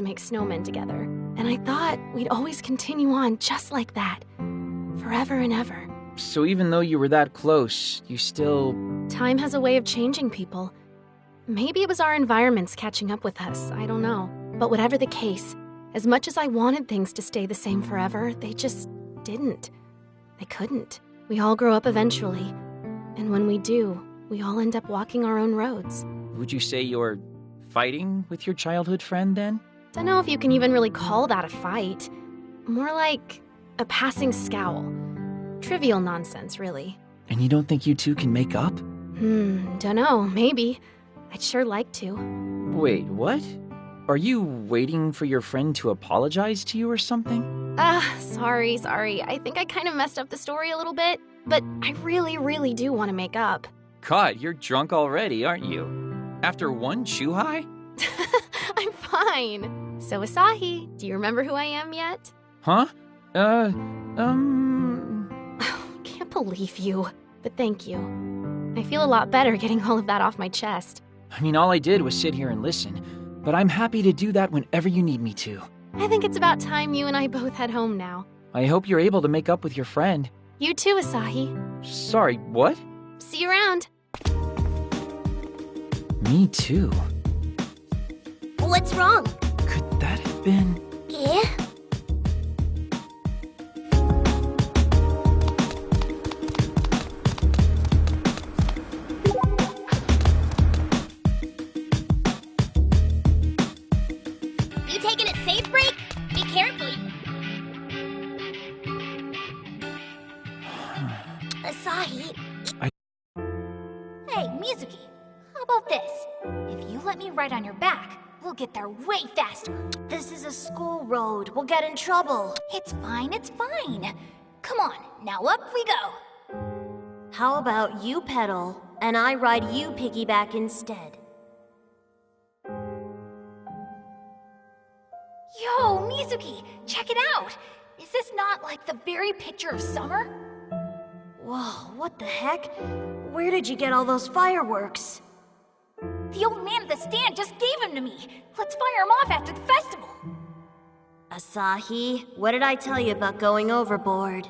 N: make snowmen together. And I thought we'd always continue on just like that, forever and ever.
D: So even though you were that close, you still...
N: Time has a way of changing people. Maybe it was our environments catching up with us, I don't know. But whatever the case, as much as I wanted things to stay the same forever, they just didn't. They couldn't. We all grow up eventually. And when we do, we all end up walking our own roads.
D: Would you say you're fighting with your childhood friend, then?
N: Don't know if you can even really call that a fight. More like a passing scowl. Trivial nonsense, really.
D: And you don't think you two can make up?
N: Dunno, maybe. I'd sure like to.
D: Wait, what? Are you waiting for your friend to apologize to you or something?
N: Sorry. I think I kind of messed up the story a little bit. But I really do want to make up.
D: God, you're drunk already, aren't you? After one chew high?
N: I'm fine. So, Asahi, do you remember who I am yet?
D: Huh?
N: Can't believe you. But thank you. I feel a lot better getting all of that off my chest.
D: I mean, all I did was sit here and listen. But I'm happy to do that whenever you need me to.
N: I think it's about time you and I both head home now.
D: I hope you're able to make up with your friend.
N: You too, Asahi.
D: Sorry, what?
N: See you around.
D: Me too.
C: What's wrong?
D: Could that have been...
C: Yeah?
O: You taking it safe, Break? Be careful.
C: Asahi.
O: Hey, Mizuki, how about this? If you let me ride on your back, we'll get there way faster.
C: This is a school road. We'll get in trouble.
O: It's fine. Come on, now up we go.
C: How about you pedal, and I ride you piggyback instead?
O: Yo, Mizuki, check it out. Is this not like the very picture of summer?
C: Whoa, what the heck? Where did you get all those fireworks?
O: The old man at the stand just gave them to me. Let's fire them off after the festival.
C: Asahi, what did I tell you about going overboard?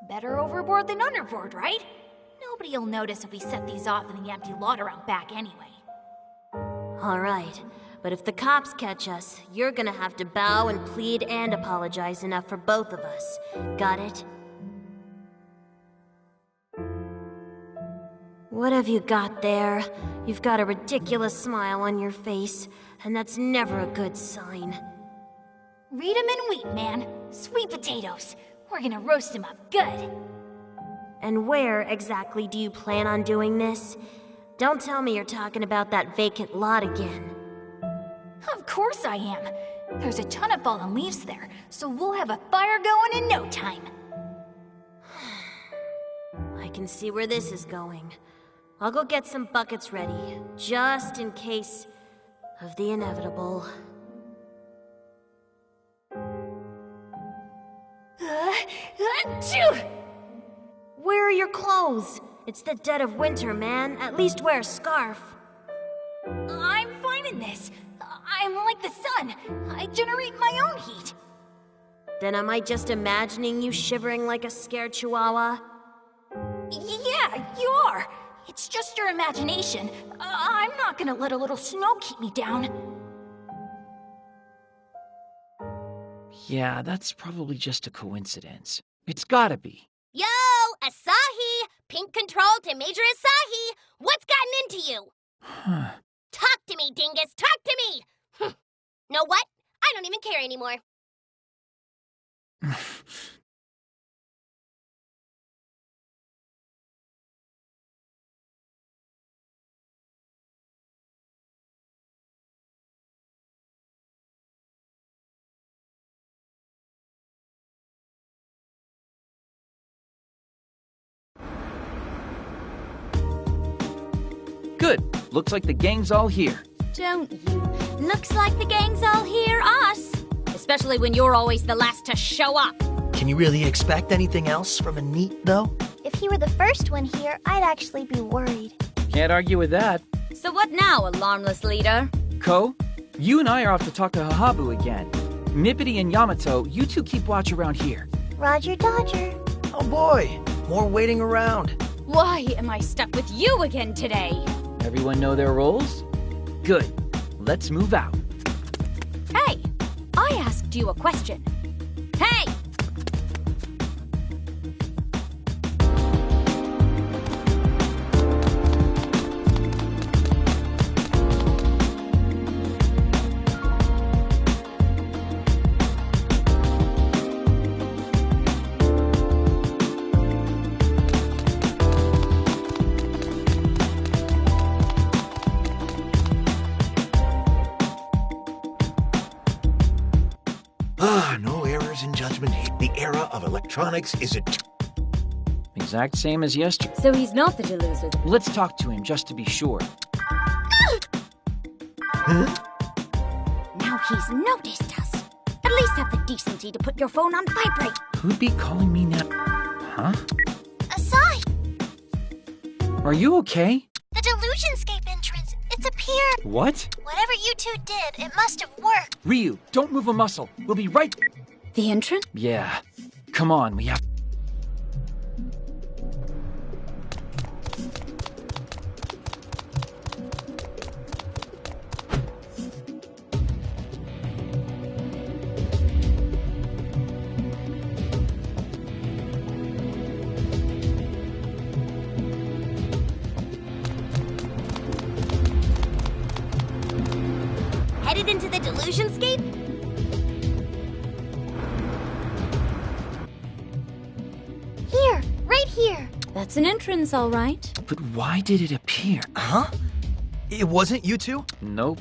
O: Better overboard than underboard, right? Nobody'll notice if we set these off in the empty lot around back anyway.
C: Alright, but if the cops catch us, you're gonna have to bow and plead and apologize enough for both of us. Got it? What have you got there? You've got a ridiculous smile on your face, and that's never a good sign.
O: Read 'em in wheat, man. Sweet potatoes. We're gonna roast 'em up good.
C: And where exactly do you plan on doing this? Don't tell me you're talking about that vacant lot again.
O: Of course I am. There's a ton of fallen leaves there, so we'll have a fire going in no time.
C: I can see where this is going. I'll go get some buckets ready, just in case of the inevitable.
O: Achoo!
C: Where are your clothes? It's the dead of winter, man. At least wear a scarf.
O: I'm fine in this. I'm like the sun. I generate my own heat.
G: Then am I just imagining you shivering like a scared chihuahua?
O: Yeah, you are. It's just your imagination. I'm not gonna let a little snow keep me down.
D: Yeah, that's probably just a coincidence. It's gotta be.
P: Yo, Asahi! Pink control to Major Asahi! What's gotten into you? Talk to me, dingus! Talk to me! Know what? I don't even care anymore.
D: Good. Looks like the gang's all here.
B: Don't you? Looks like the gang's all here, us. Especially when you're always the last to show up.
A: Can you really expect anything else from a NEET, though?
C: If he were the first one here, I'd actually be worried.
D: Can't argue with that.
B: So what now, alarmless leader?
D: Ko, you and I are off to talk to Hahabu again. Nippity and Yamato, you two keep watch around here.
C: Roger Dodger.
A: Oh boy, more waiting around.
B: Why am I stuck with you again today?
D: Everyone know their roles? Good. Let's move out.
B: Hey, I asked you a question. Hey!
K: No errors in judgment. The era of electronics is
D: Exact same as yesterday.
B: So he's not the deluser.
D: Let's talk to him just to be sure.
B: Now he's noticed us. At least have the decency to put your phone on vibrate.
D: Who'd be calling me now? Huh?
C: Asai!
D: Are you okay?
C: The Delusionscape entrance. It's appeared.
D: What?
C: Whatever you two did, it must have worked.
D: Ryu, don't move a muscle. We'll be right...
B: The entrance?
D: Yeah. Come on, we have...
P: Headed into the Delusionscape?
C: Here, right here.
B: That's an entrance, all right.
D: But why did it appear?
A: Huh? It wasn't you two?
D: Nope.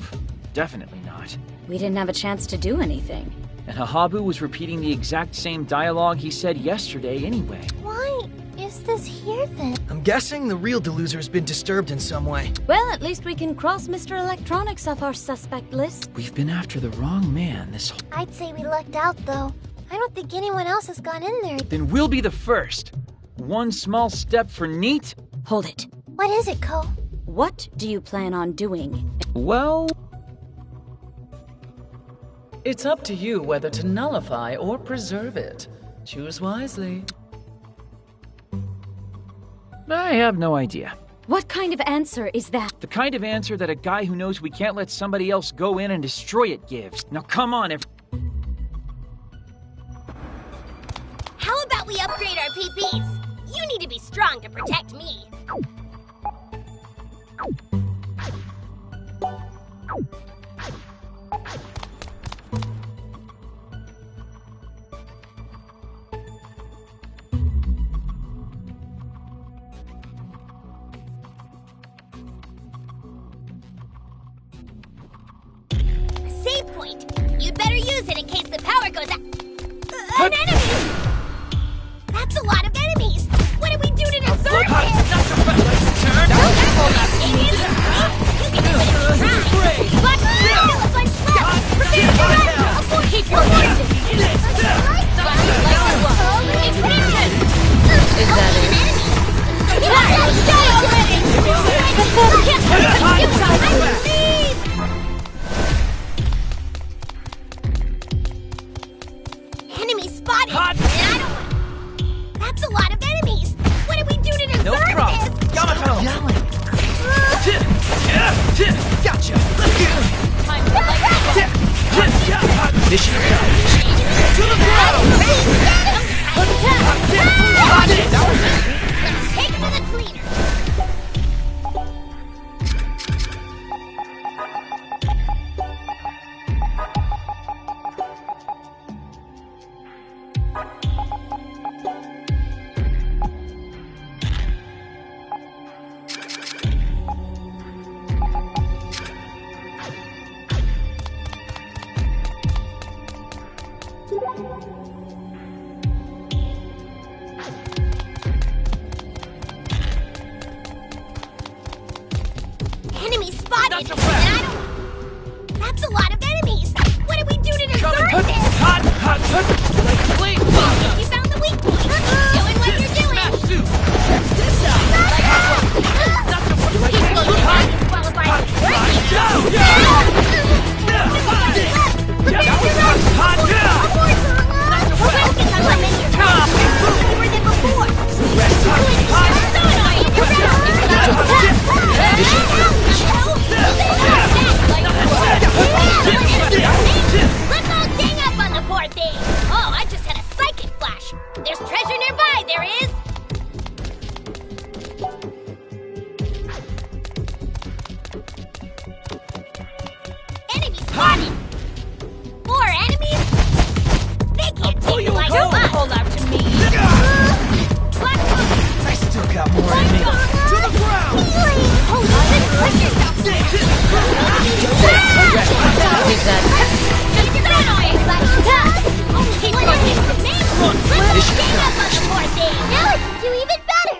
D: Definitely not.
B: We didn't have a chance to do anything.
D: And Hahabu was repeating the exact same dialogue he said yesterday anyway.
C: Why is this here then?
A: I'm guessing the real deluser's been disturbed in some way.
B: Well, at least we can cross Mr. Electronics off our suspect list.
D: We've been after the wrong man this whole...
C: I'd say we lucked out, though. I don't think anyone else has gone in there.
D: Then we'll be the first. One small step for NEET?
B: Hold it.
C: What is it, Ko?
B: What do you plan on doing?
D: Well...
E: It's up to you whether to nullify or preserve it. Choose wisely.
D: I have no idea.
B: What kind of answer is that?
D: The kind of answer that a guy who knows we can't let somebody else go in and destroy it gives. Now come on,
P: How about we upgrade our PPs? You need to be strong to protect me. Save point. You'd better use it in case the power goes out. An enemy! That's a lot of enemies! What do we do to deserve it? Keep your distance!
B: Is that it?
P: Enemy
A: Gotcha!
O: Time to light it.
A: Mission accomplished. To the ground!
P: Let's take him to the cleaner. Enemy spotted! And I don't... That's a lot of enemies! What do we do to deserve this? You found the weak point! Doing what you're doing! Let's all gang up on the poor thing! Oh, I just had a psychic flash! There's treasure nearby, there is! Enemy spotted! More enemies? They can't take you like a
O: Don't hold out to me.
A: I still got more in me. To the ground!
P: Hold on, put yourself Let's gang up on the poor thing! Now I can do even better!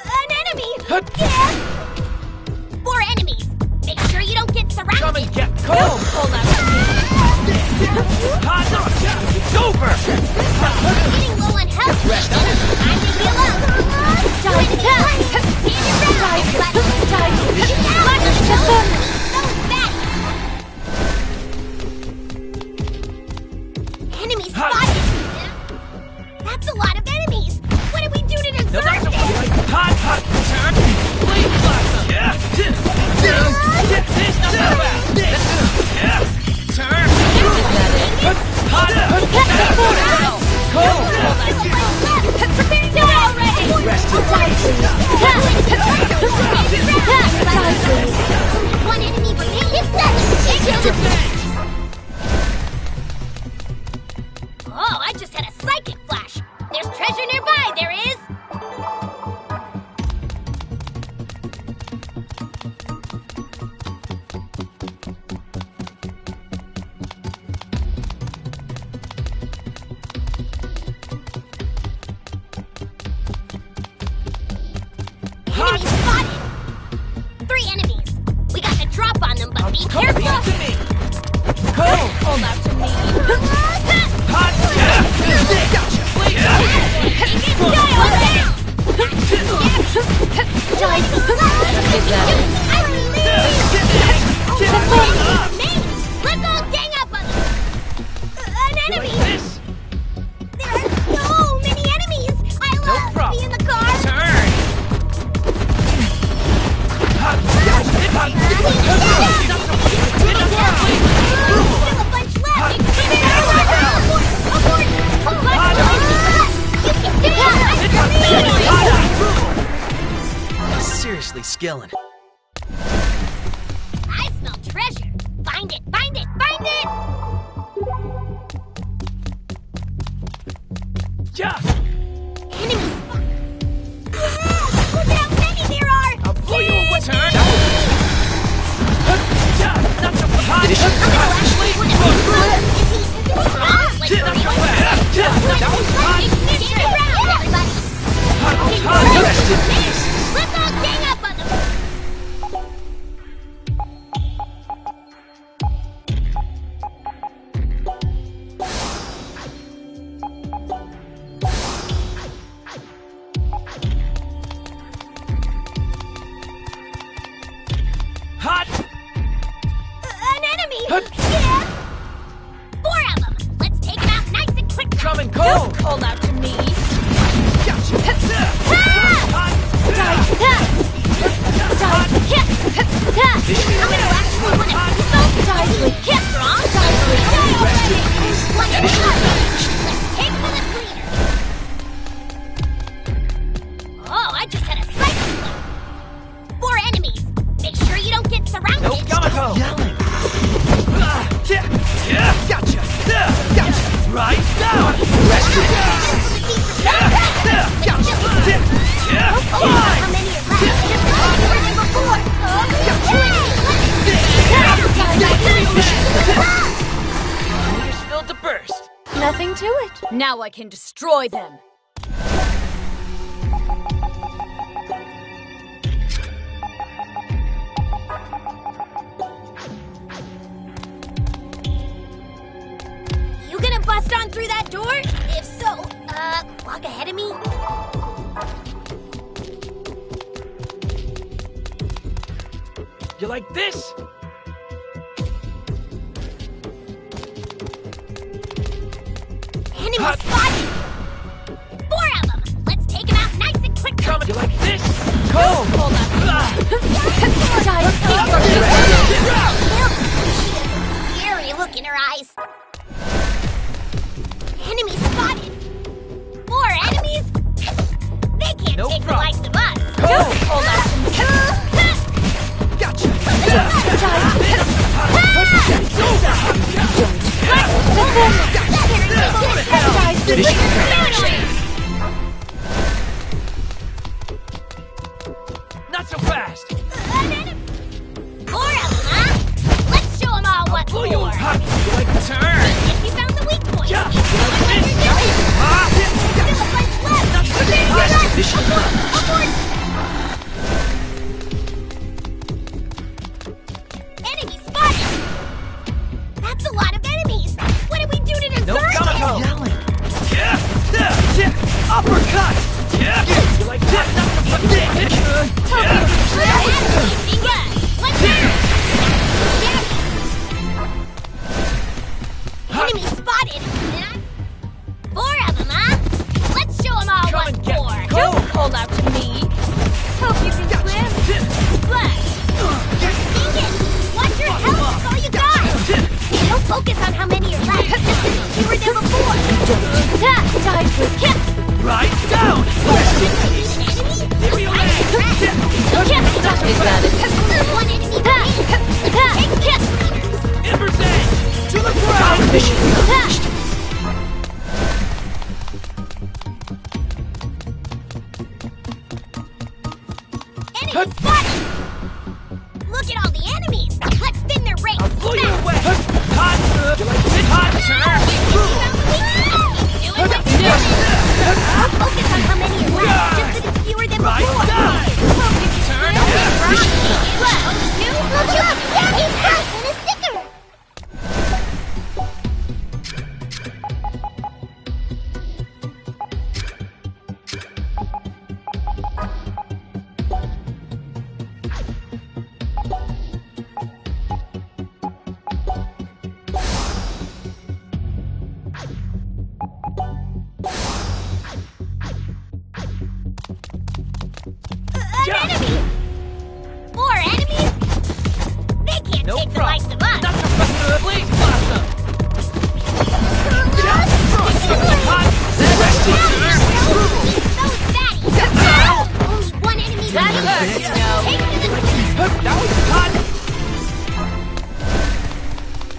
P: An enemy! Yeah! More enemies! Make sure you don't get surrounded!
D: Come and get
O: Don't hold out to me.
D: It's over!
P: Getting low on health! Time to heal up! Stand your Enemy spotted! That's a lot of enemies! What do we do to deserve this?
D: Hot! Turn! Blade blossom! Yeah! Turn! Hot! Cold!
P: Rest one enemy remaining! Oh, I just had a psychic flash! There's treasure nearby, there is! Enemy spotted! 3 enemies! We got the drop on them, but be careful!
O: Hold out to me.
P: Let's all gang up on them! An enemy! There are so many enemies! I love being in the car!
D: Turn!
A: Seriously, skillin'.
P: I smell treasure! Find it! Find it! Find it!
D: Yeah!
P: Enemy spot! Look at how many there are!
D: I'll pull you away! Turn! That's a hot!
P: Let's all gang up on them! I'm gonna actually win a die kiss strong. One enemy left. Let's take for the cleaner. Oh, I just had a cycle flip. 4 enemies. Make sure you don't get surrounded.
D: No, Yamato!
A: Gotcha! Gotcha!
D: Right down!
P: How many are left? Just like you were before.
D: You're spilled to burst.
G: Nothing to it.
B: Now I can destroy them.
P: You gonna bust on through that door? If so, walk ahead of me.
D: You like this?
P: Enemy spotted! 4 of them! Let's take them out nice and quick!
D: You like this? Go!
P: Hold on. Scary look in her eyes. Enemy spotted! 4 enemies? They can't take the likes of us! Hold on.
A: Gotcha!
D: Not so fast!
P: 4 of them, huh? Let's show them all what for!
D: You like the turn?
P: If you found the weak point!
D: Yeah.
P: Enemy spotted! That's a lot of enemies! What did we do to deserve it?
D: Uppercut! You like that? Not so
P: Enemy spotted! 4 of them, huh? Let's show them all what for!
G: Don't call out to me. Hope you can swim.
P: Flash! Dang it! Watch your health! That's all you got! Don't focus on how many are left. Just as fewer than before!
G: Die quick.
D: Right down!
G: Is that it?
P: One enemy take kiss!
D: Ember's Edge! To the ground!
P: Enemy spotted! Look at all the enemies! Let's spin their race!
D: I'll blow you away! Hot! Hot turn!
P: I'll focus on how many are left, just that it's fewer than before!
D: Turn!
P: Look up! Yeah, he's first in a sticker! An enemy! 4 enemies? They can't take the likes of us!
D: Not so fast! Please, Blossom!
P: Only 1 enemy remains! Take to the
D: That was hot!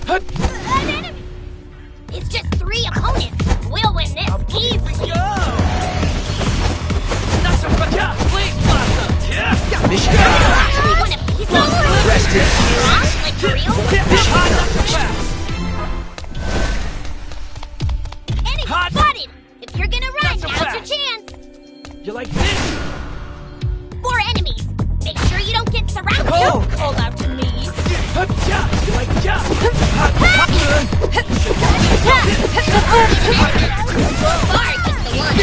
P: An enemy! It's just 3 opponents! We'll win this easily!
D: Not so fast! Please, Blossom!
A: Mission
P: Actually win a piece of
A: Rest it.
P: Like for real?
D: Hot! Not so fast!
P: Enemy
D: Hot.
P: spotted! If you're gonna run,
D: Not so
P: now's your
D: fast.
P: chance!
D: You like this?
P: 4 enemies! Make sure you don't get surrounded!
D: Don't
P: call out to me!
D: You like that?
P: Far, just the one!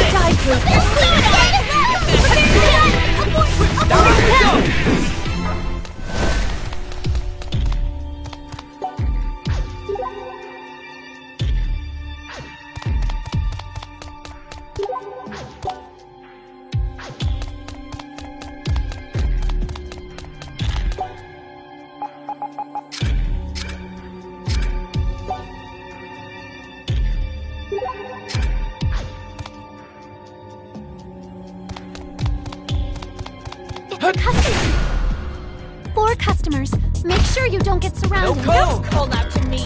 N: A customer. 4 customers. Make sure you don't get surrounded.
O: Don't call out to me.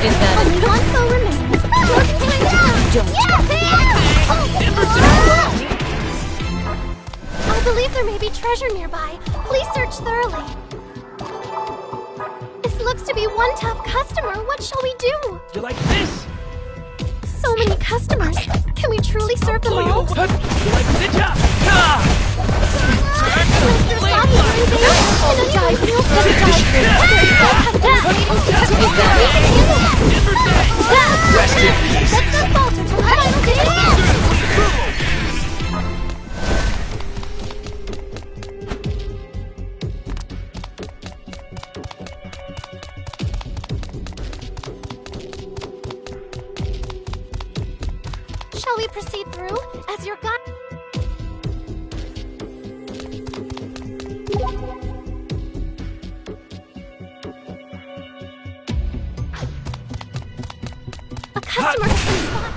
G: Is that
N: only one foe remains? Closing time down. I believe there may be treasure nearby. Please search thoroughly. This looks to be one tough customer. What shall we do?
D: You like this?
N: So many customers. Can we truly serve them all?
D: You like this?
N: Rest in peace. Let's not falter till the final day. Shall we proceed through as your guide? A customer has been spotted.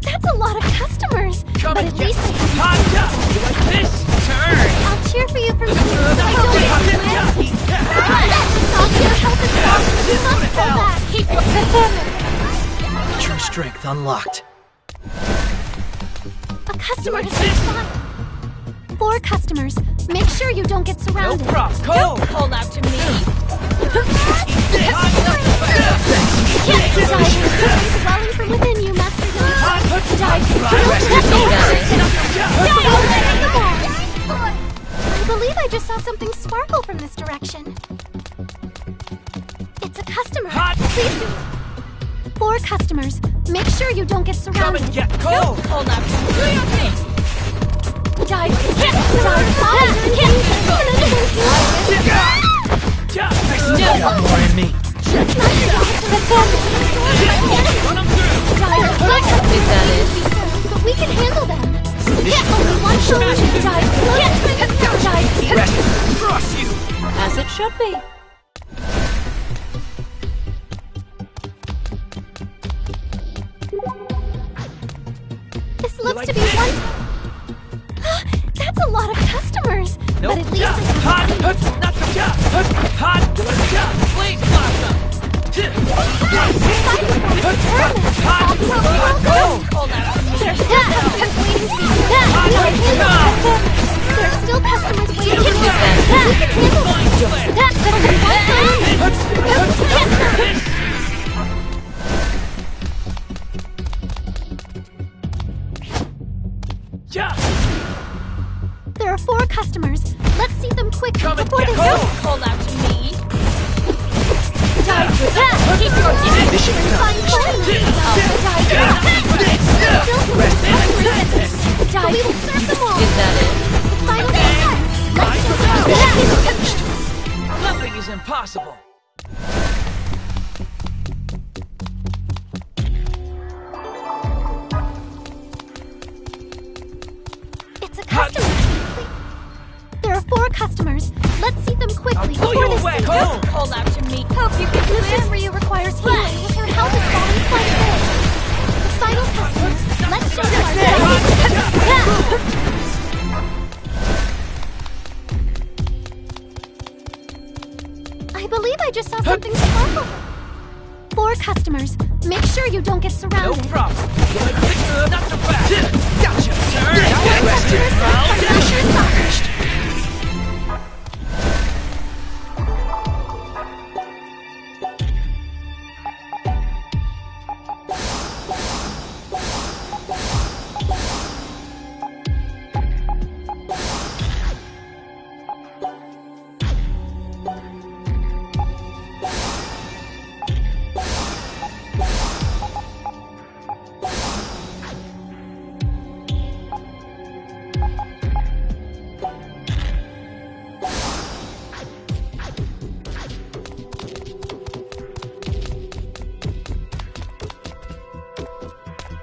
N: That's a lot of customers. But at least I have
D: You like this? Turn!
N: I'll cheer for you from here so I don't get you. Help us out. You must pull back. Keep your
A: True strength unlocked.
N: A customer has been spotted. 4 customers. Make sure you don't get surrounded.
D: Don't call out to me.
N: Swelling from within you, Master Young. I believe I just saw something sparkle from this direction. It's a customer. Please be. 4 customers. Make sure you don't get surrounded.
D: Call
O: out to me.
A: Got more in me.
G: Is that it?
N: But we can handle them. Only one solution.
D: Cross you!
G: As it should be.
N: This looks to be one. That's a lot of customers. But at least
D: Please blossom!
N: There's still customers waiting. We can handle There are 4 customers. Let's see them quickly before they go.
O: Call out to me.
N: Keep your distance. We will serve them all.
G: Is that it?
N: The final step. Let's go.
D: Nothing is impossible.
N: It's a customer. There are 4 customers. Let's see them quickly before they sink.
O: Call out to me. Hope you can
N: Mr. Ryu requires healing. With her health is falling quite a bit. The final customers. Let's show them our I believe I just saw something sparkle. 4 customers. Make sure you don't get surrounded.
D: No problem. Not so fast. Gotcha. Turn.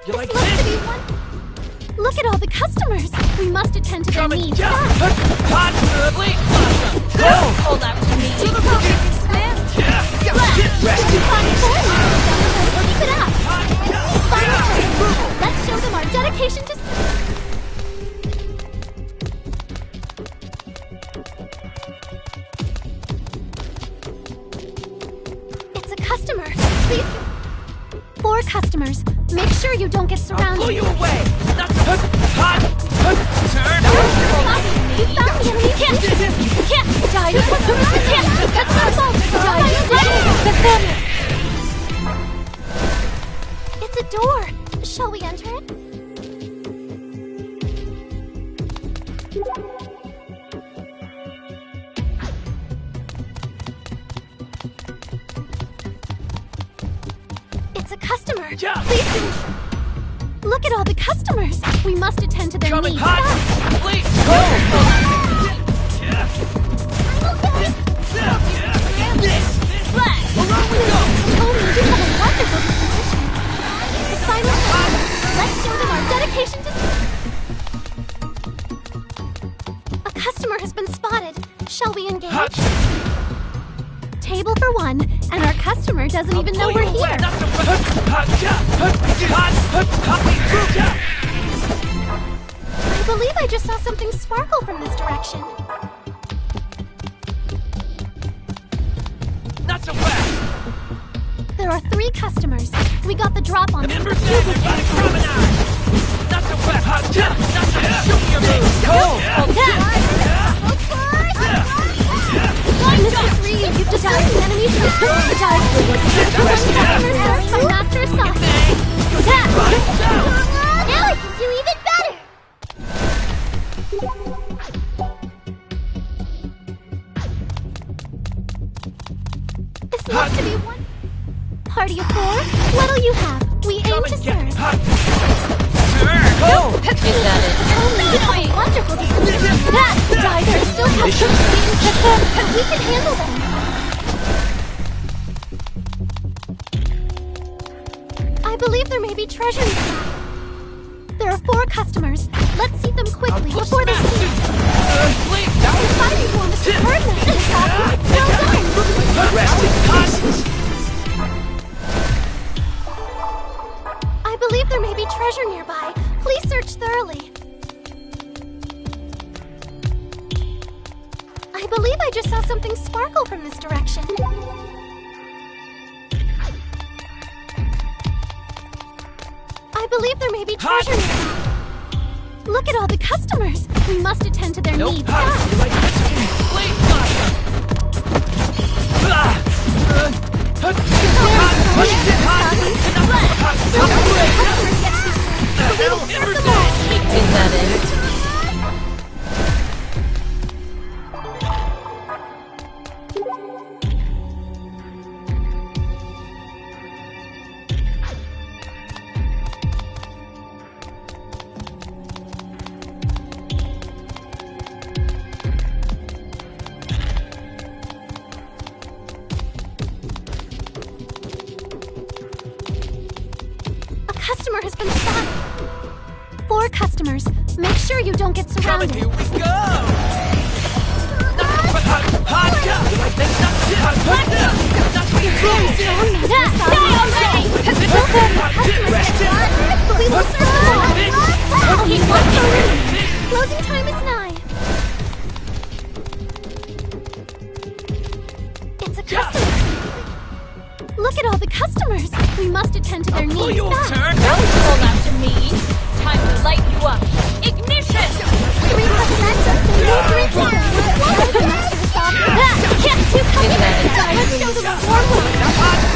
D: You like this?
N: Look at all the customers. We must attend to their needs.
O: Hold out to me.
N: Keep it up! Final approval! Let's show them our dedication to... It's a customer. Please... 4 customers. Make sure you don't get surrounded.
D: I'll pull you away! Hot! Turn!
N: You found the enemy! Can't! Die! Can't! That's not fault! Die! It's a door! Shall we enter it? It's a customer! Please do... Look at all the customers! We must attend to their needs.
D: Please, go!
N: Along we go! Tony, you have a wonderful disposition. Final time. Let's show them our dedication to... A customer has been spotted. Shall we engage? Table for 1, and our customer doesn't even know we're here. I believe I just saw something sparkle from this direction.
D: Not so fast!
N: There are 3 customers. We got the drop on them.
D: Not so fast! Not so fast! Show me your moves! Go!
N: Mrs. Reed, you've divided the enemy's customers by Master Assault.
C: Now I can do even better!
N: This looks to be one party of 4. What'll you have? We aim to serve.
D: Go!
N: Is that it? Tony, you have a wonderful disposition. Die, there are still customers. We can handle them. I believe there may be treasure nearby. There are 4 customers. Let's seat them quickly before they see us. You're fighting for Mr. Birdman. Well done.
D: Rest in peace.
N: I believe there may be treasure nearby. Please search thoroughly. I believe I just saw something sparkle from this direction. I believe there may be treasure nearby. Look at all the customers. We must attend to their needs.
G: Is that it?
N: Customer has been spotted. 4 customers. Make sure you don't get surrounded.
D: Here we go!
N: We will survive. Only 1 remaining. Closing time is nigh. It's a customer. Look at all the customers. We must attend to their needs fast.
O: Don't call out to me. Time to light you up. Ignition!
N: 3 customers. No drinks here. Can't 2 customers. Let's show them a warm welcome.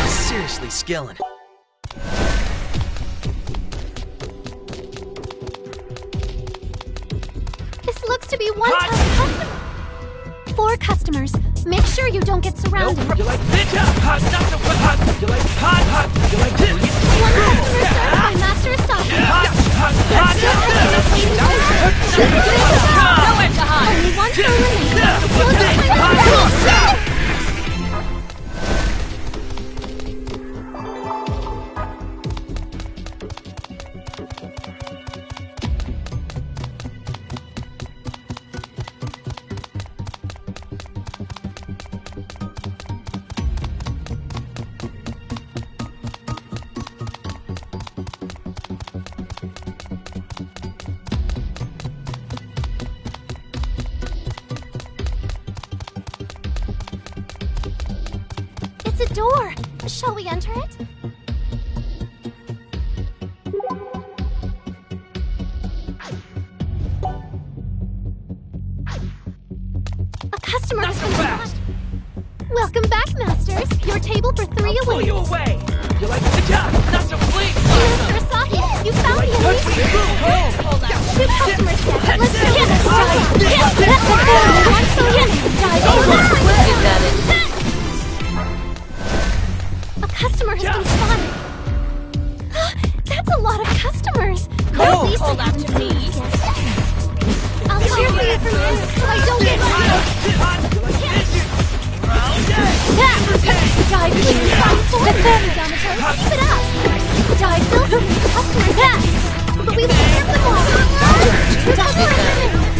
A: Seriously, Skillin'.
N: This looks to be one customer. 4 customers. Make sure you don't get surrounded.
D: You like this? Hot, not so hot. You like hot. You like this?
N: 1 customer served by Master Assault.
O: Nowhere to hide.
N: Only 1 turn remaining.
C: door. Shall we enter it? A customer has been spotted. Welcome back, Masters. Your table for 3 awaits.
D: Pull you away! You like the job? Not so please!
C: Mr. Asahi, you found the elite. 2 customers yet. Let's go. A customer has been spotted. That's a lot of customers. At least
O: hold out to me.
C: I'll cheer for you from here so I don't get Dive, please. Defend, Yamato. Keep it up. Dive, Phil. Customers back. But we will serve them all.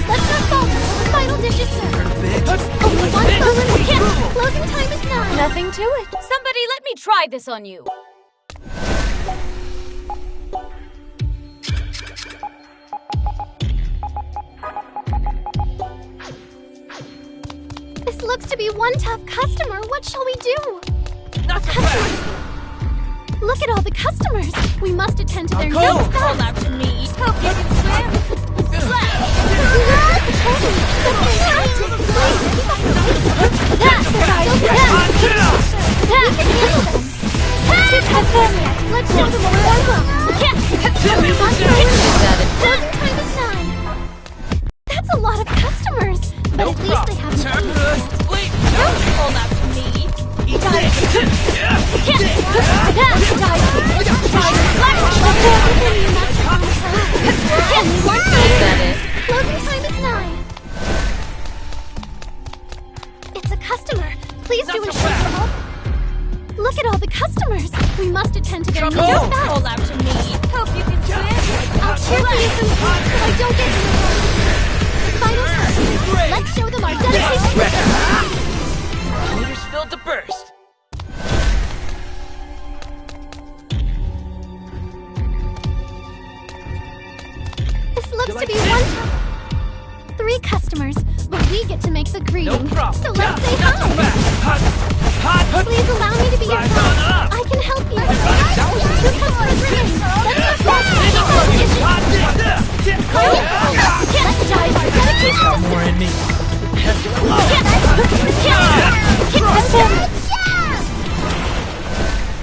C: Let's not falter. The final dish is served. Only 1 moment. Closing time is 9.
B: Nothing to it. Somebody let me try this on you.
C: This looks to be one tough customer. What shall we do?
D: Not so fast!
C: Look at all the customers. We must attend to their needs.
O: Hold out to me. Hope you can swim.
C: Let's show them what we're Time is 9. That's a lot of customers. But at least they have
O: Hold out to me.
C: Closing time is 9. It's a customer. Please do ensure you're all. Look at all the customers. We must attend to their needs fast.
O: Hold out to me. Hope you can swim.
C: I'll cheer for you from here so I don't get final customer. Let's show them our dedication.
D: Meters filled to burst.
C: This looks to be one. 3 customers, but we get to make the greeting. So let's say hi. Please allow me to be your guide. I can help you. 2 customers remain. Let's not Let's dive our dedication to
D: More in me.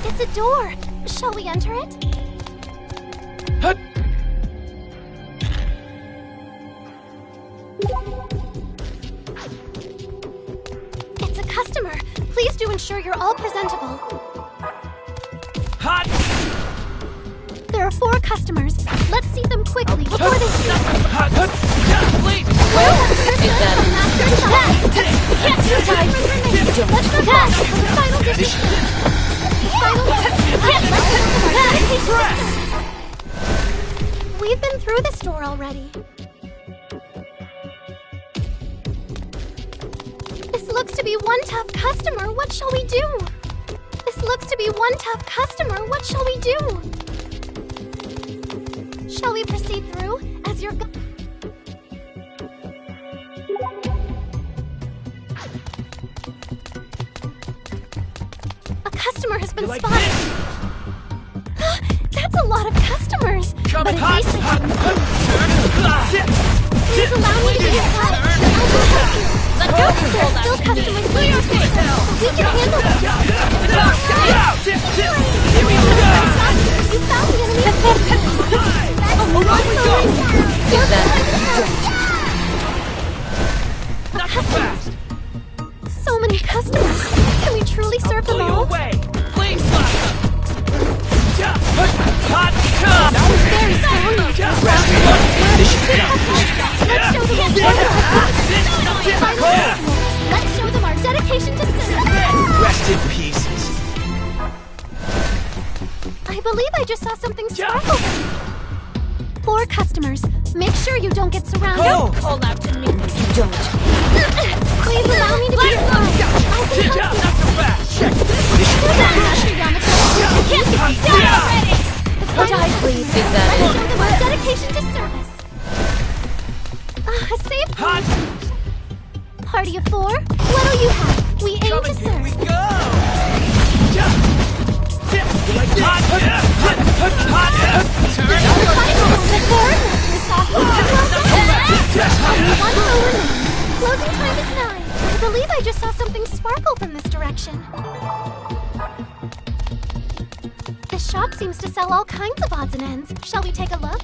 C: It's a door. Shall we enter it? It's a customer. Please do ensure you're all presentable.
D: Hot!
C: There are 4 customers. Let's see them quickly before they speak.
D: Please!
C: Is that final decision. We've been through this door already. This looks to be one tough customer. What shall we do? This looks to be one tough customer. What shall we do? Shall we proceed through as your A customer has been spotted. That's a lot of customers. But at least they haven't seen. Please allow me to be your guide. I can help you. There are still customers waiting to serve, but we can handle them. You found the enemy.
D: Not so fast!
C: So many customers. Can we truly serve them all?
D: Away! Please stop! Hot!
C: That was very strong. Let's show them our dedication to service.
D: Rest in pieces.
C: I believe I just saw something sparkle. 4 customers. Make sure you don't get surrounded.
O: Hold out to me.
C: You don't. Please allow me to be your guide. I can help you.
D: Not so fast! Check!
C: Die, please. Is that it? Let's show them our dedication to service. Save
D: Hot!
C: Party of 4? What'll you have? We aim to serve.
D: Here we go!
N: Closing time is 9. I believe I just saw something sparkle from this direction. The shop seems to sell all kinds of odds and ends. Shall we take a look?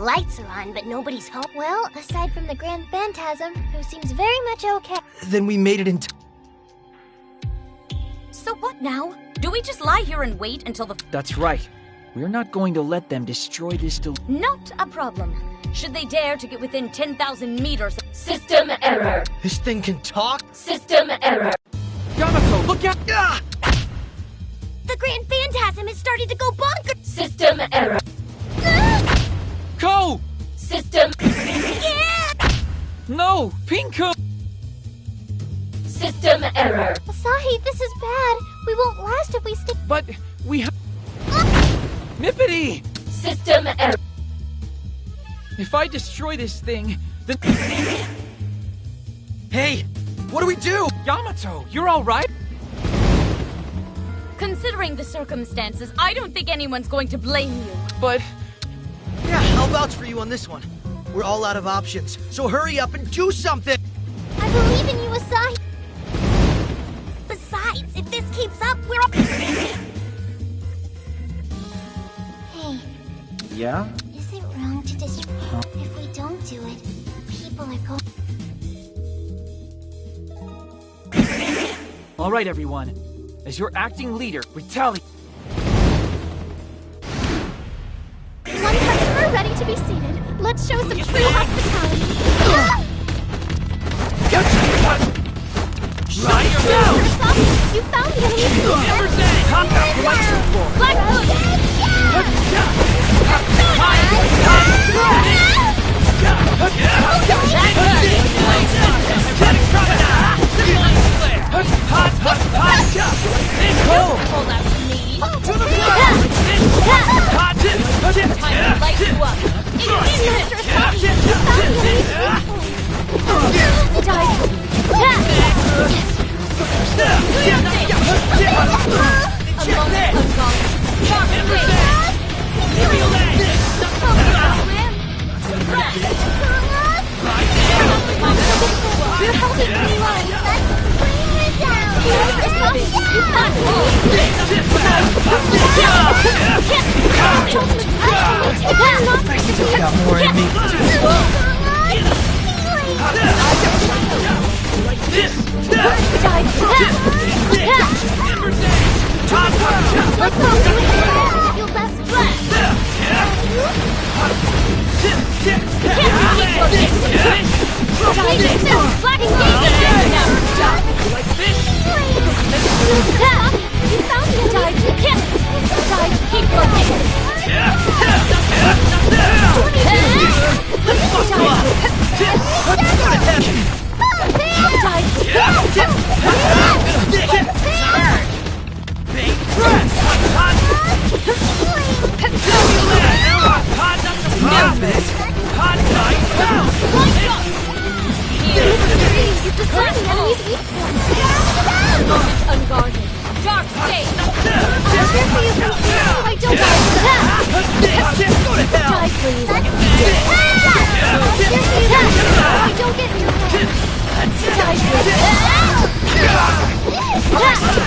C: Lights are on, but nobody's home. Well, aside from the Grand Phantasm, who seems very much okay.
A: Then we made it into...
B: So what now? Do we just lie here and wait until the...
D: That's right. We're not going to let them destroy this
B: Not a problem. Should they dare to get within 10,000 meters...
O: System error.
A: This thing can talk?
O: System error.
D: Yamato, look out!
A: Ah!
P: The Grand Phantasm has started to go bonkers!
O: System error.
D: Go!
O: System.
P: Yeah!
D: No! Pinku!
O: System error.
C: Asahi, this is bad. We won't last if we stick.
D: But we have... Nippity!
O: System error.
D: If I destroy this thing, then...
A: Hey! What do we do?
D: Yamato, you're alright?
B: Considering the circumstances, I don't think anyone's going to blame you.
D: But...
A: Yeah, I'll vouch for you on this one. We're all out of options, so hurry up and do something!
C: I believe in you, Asahi.
P: Besides, if this keeps up, we're all...
C: Hey,
D: Yeah?
C: is it wrong to destroy? If we don't do it, people are going...
D: Alright, everyone. As your acting leader, retaliate.
N: One customer ready to be seated. Let's show some true hospitality.
D: Shut your mouth!
N: Asahi, you found the enemy's
B: Black Hood! Hold out to me.
D: To the ground!
B: Time to light you up.
N: Mr. Asahi, you found the enemy's Your health is pretty low.
A: Got more in me.
B: Unguarded. Dark state.
N: I don't die, please. I don't get your head. Die, please.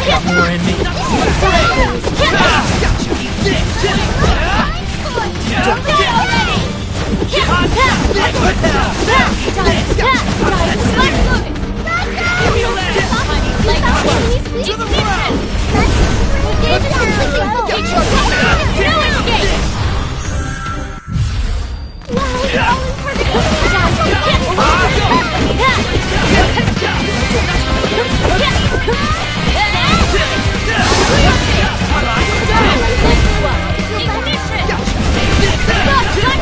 A: Got more in me.
B: Ignition!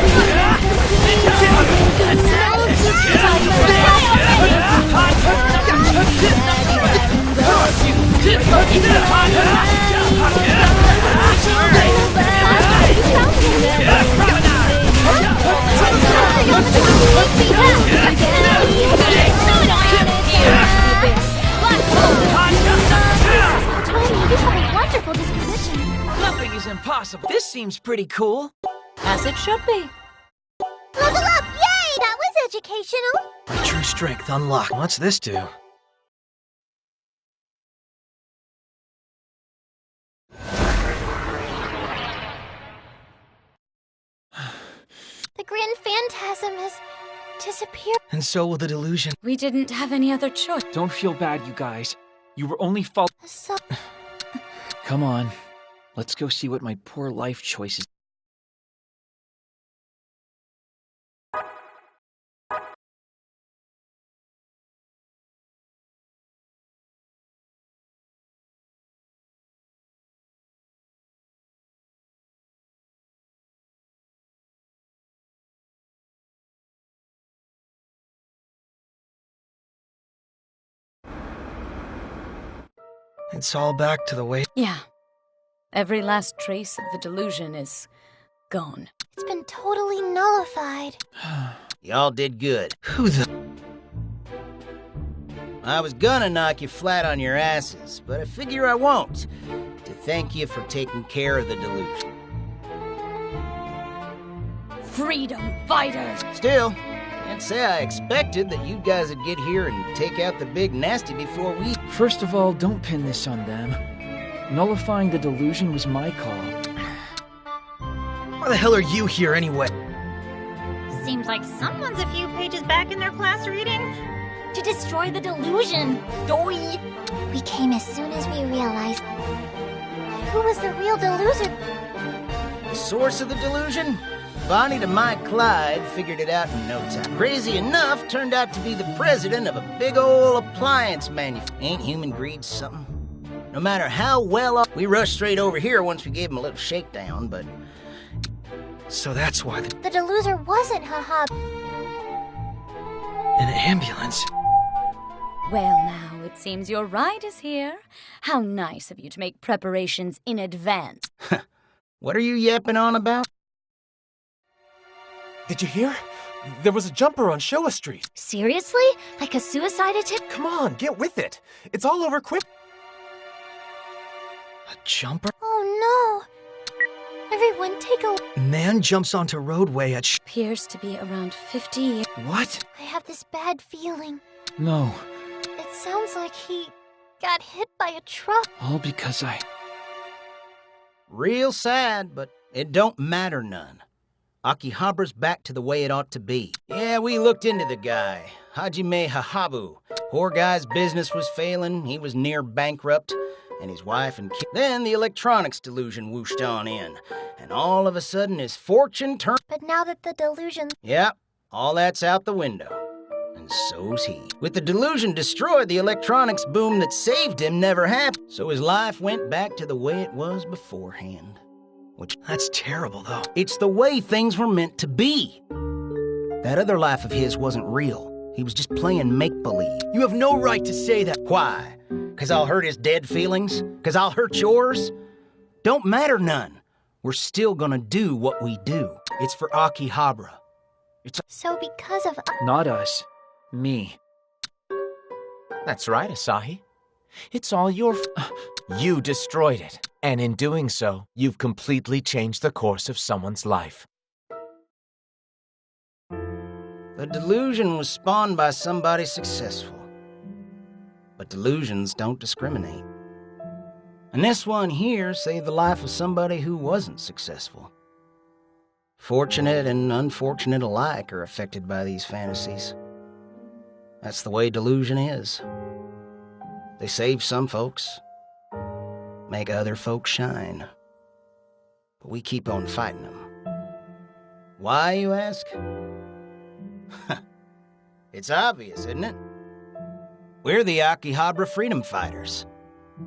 D: impossible. This seems pretty cool.
G: As it should be.
C: Level up! Yay! That was educational!
A: My true strength unlocked. What's this do?
C: The Grand Phantasm has disappeared.
A: And so will the delusion.
B: We didn't have any other choice.
D: Don't feel bad, you guys. You were only
C: So
D: Come on. Let's go see what my poor life choices.
A: It's all back to the way.
B: Yeah. Every last trace of the delusion is gone.
C: it's been totally nullified.
L: Y'all did good.
A: Who the...
L: I was gonna knock you flat on your asses, but I figure I won't. To thank you for taking care of the delusion.
B: Freedom fighters!
L: Still, can't say I expected that you guys would get here and take out the big nasty before we...
D: First of all, don't pin this on them. Nullifying the delusion was my call.
A: Why the hell are you here anyway?
O: Seems like someone's a few pages back in their class reading. To destroy the delusion. Doi!
C: We came as soon as we realized who was the real delusion.
L: The source of the delusion? Bonnie to my Clyde figured it out in no time. Crazy enough, turned out to be the president of a big ol' appliance manufacturer. Ain't human greed something? No matter how well off... We rushed straight over here once we gave him a little shakedown, but...
A: So that's why
C: The deluser wasn't Haha.
A: an ambulance.
B: Well, now, it seems your ride is here. How nice of you to make preparations in advance.
L: What are you yapping on about?
M: Did you hear? There was a jumper on Showa Street.
C: Seriously? Like a suicide attempt?
M: Come on, get with it. It's all over quick.
A: A jumper?
C: Oh no! Everyone take a...
A: Man jumps onto roadway at
B: Appears to be around 50 years.
A: What?
C: I have this bad feeling.
D: No,
C: It sounds like he got hit by a truck.
D: all because I...
L: Real sad, but it don't matter none. Akihabara's back to the way it ought to be. Yeah, we looked into the guy, Hajime Hahabu. Poor guy's business was failing, he was near bankrupt, and his wife and kid. Then the electronics delusion whooshed on in, and all of a sudden his fortune turned...
C: But now that the delusion...
L: Yep, all that's out the window. And so's he. With the delusion destroyed, the electronics boom that saved him never happened, so his life went back to the way it was beforehand. Which...
A: That's terrible, though.
L: It's the way things were meant to be. That other life of his wasn't real. He was just playing make-believe.
A: You have no right to say that.
L: Why? 'Cause I'll hurt his dead feelings? 'Cause I'll hurt yours? Don't matter none. We're still gonna do what we do. It's for Akihabara.
C: So because of...
D: Not us. Me.
M: That's right, Asahi. It's all your You destroyed it. And in doing so, you've completely changed the course of someone's life.
L: The delusion was spawned by somebody successful. But delusions don't discriminate. And this one here saved the life of somebody who wasn't successful. Fortunate and unfortunate alike are affected by these fantasies. That's the way delusion is. They save some folks, make other folks shine. But we keep on fighting them. Why, you ask? It's obvious, isn't it? We're the Akihabara Freedom Fighters.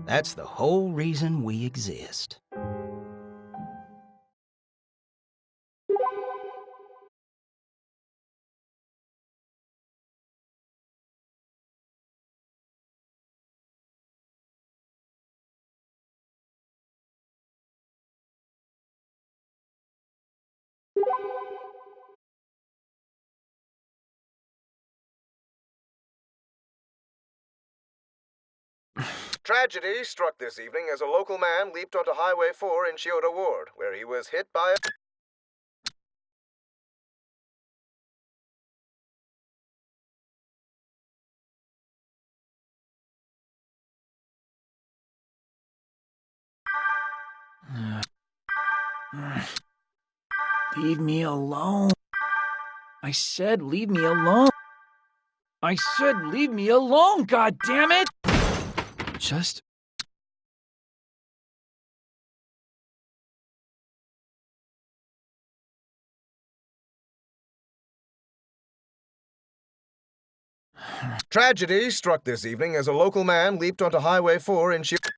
L: That's the whole reason we exist.
Q: Tragedy struck this evening as a local man leaped onto Highway 4 in Chiyoda Ward, where he was hit by a...
D: Leave me alone. I said leave me alone. I said leave me alone, God damn it! Just...
Q: Tragedy struck this evening as a local man leaped onto Highway 4 in Chiyoda...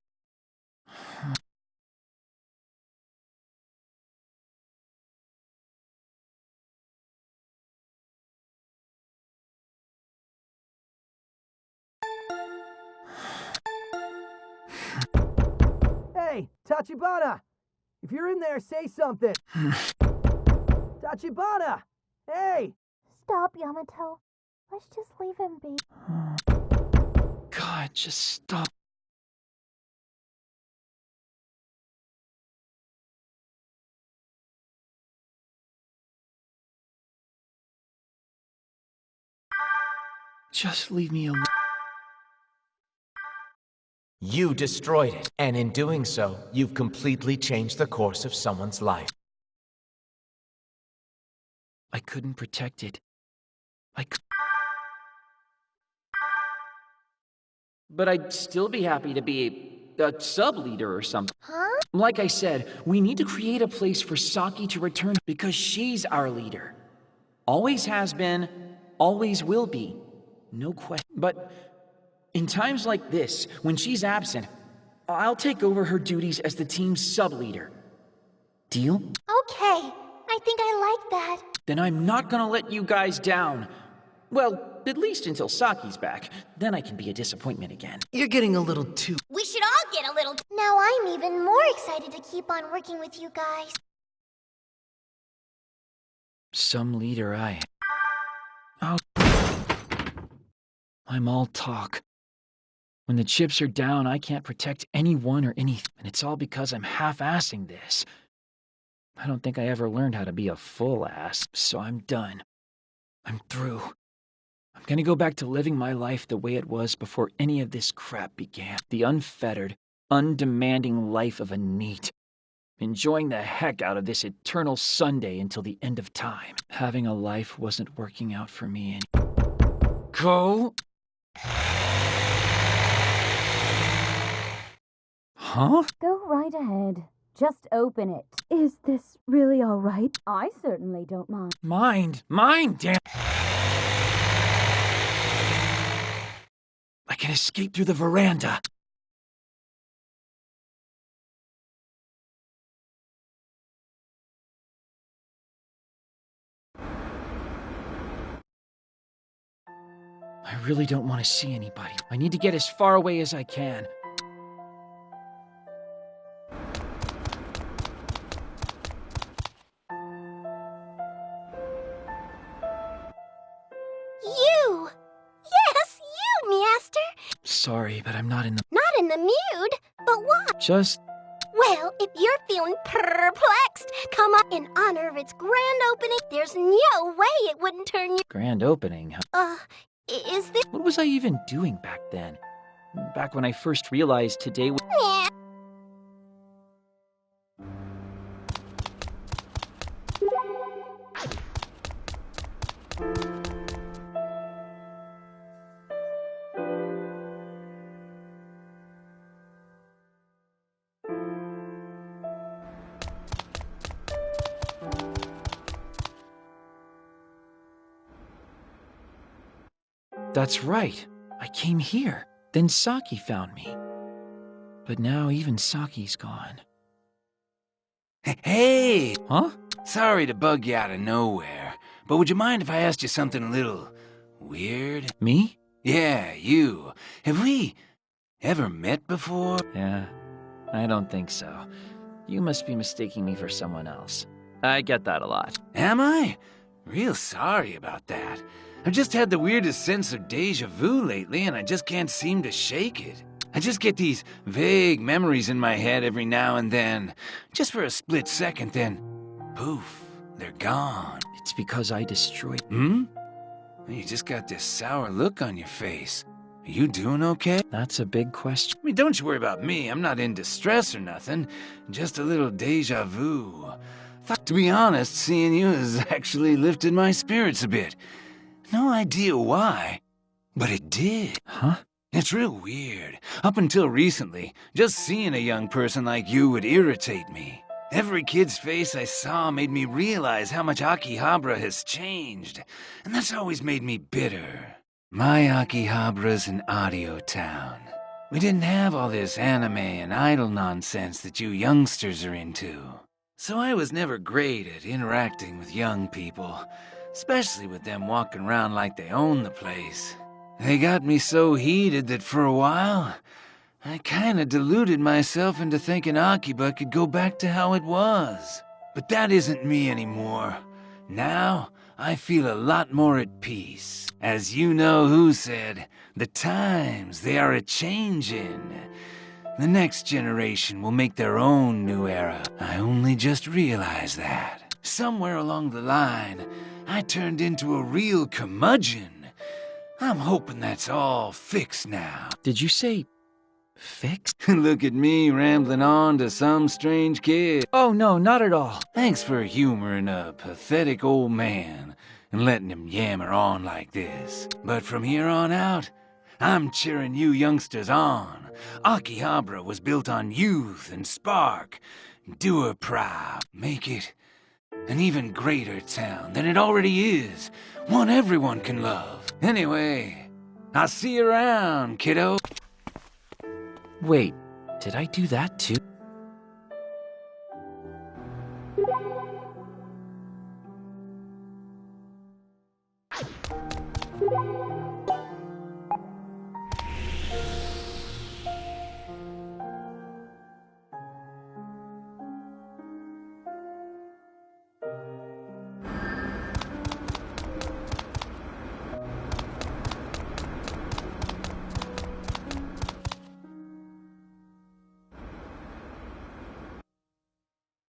R: Hey, Tachibana! If you're in there, say something! Tachibana! Hey!
C: Stop, Yamato. Let's just leave him be.
D: God, just stop. Just leave me alone.
M: You destroyed it, and in doing so, you've completely changed the course of someone's life.
D: I couldn't protect it. But I'd still be happy to be a sub-leader or something.
C: Huh?
D: Like I said, we need to create a place for Saki to return because she's our leader. Always has been, always will be. No question. But in times like this, when she's absent, I'll take over her duties as the team's sub-leader. Deal?
C: Okay, I think I like that.
D: Then I'm not gonna let you guys down. Well, at least until Saki's back. Then I can be a disappointment again.
A: You're getting a little too...
P: We should all get a little...
C: Now I'm even more excited to keep on working with you guys.
D: Some leader I am. I'm all talk. When the chips are down, I can't protect anyone or anything. And it's all because I'm half-assing this. I don't think I ever learned how to be a full ass, so I'm done. I'm through. I'm gonna go back to living my life the way it was before any of this crap began. The unfettered, undemanding life of a NEET. Enjoying the heck out of this eternal Sunday until the end of time. Having a life wasn't working out for me Go? Huh?
B: Go right ahead. Just open it. Is this really all right? I certainly don't mind.
D: Mind, damn. I can escape through the veranda. I really don't want to see anybody. I need to get as far away as I can.
C: You! Yes, you, Master!
D: Sorry, but I'm not in the...
C: Not in the mood? But what?
D: Just...
C: Well, if you're feeling perplexed, come up in honor of its grand opening. There's no way it wouldn't turn you...
D: Grand opening, huh?
C: Is this...
D: What was I even doing back then? Back when I first realized today was...
C: Yeah.
D: That's right. I came here. Then Saki found me. But now even Saki's gone.
S: Hey!
D: Huh?
S: Sorry to bug you out of nowhere, but would you mind if I asked you something a little... weird?
D: Me?
S: Yeah, you. Have we ever met before?
D: Yeah, I don't think so. You must be mistaking me for someone else. I get that a lot.
S: Am I? Real sorry about that. I've just had the weirdest sense of deja vu lately, and I just can't seem to shake it. I just get these vague memories in my head every now and then. Just for a split second, then poof, they're gone.
D: It's because I destroyed...
S: Hmm? You just got this sour look on your face. Are you doing okay?
D: That's a big question.
S: I mean, don't you worry about me. I'm not in distress or nothing. Just a little deja vu. To be honest, seeing you has actually lifted my spirits a bit. No idea why, but it did.
D: Huh?
S: It's real weird. Up until recently, just seeing a young person like you would irritate me. Every kid's face I saw made me realize how much Akihabara has changed, and that's always made me bitter. My Akihabara's an audio town. We didn't have all this anime and idol nonsense that you youngsters are into. So I was never great at interacting with young people, especially with them walking around like they own the place. They got me so heated that for a while, I kinda deluded myself into thinking Akiba could go back to how it was. But that isn't me anymore. Now, I feel a lot more at peace. As you know who said, the times, they are a-changin'. The next generation will make their own new era. I only just realized that. Somewhere along the line, I turned into a real curmudgeon. I'm hoping that's all fixed now.
D: Did you say... fixed?
S: Look at me rambling on to some strange kid.
D: Oh, no, not at all.
S: Thanks for humoring a pathetic old man and letting him yammer on like this. But from here on out, I'm cheering you youngsters on. Akihabara was built on youth and spark. Do her proud. Make it an even greater town than it already is. One everyone can love. Anyway, I'll see you around, kiddo.
D: Wait, did I do that too?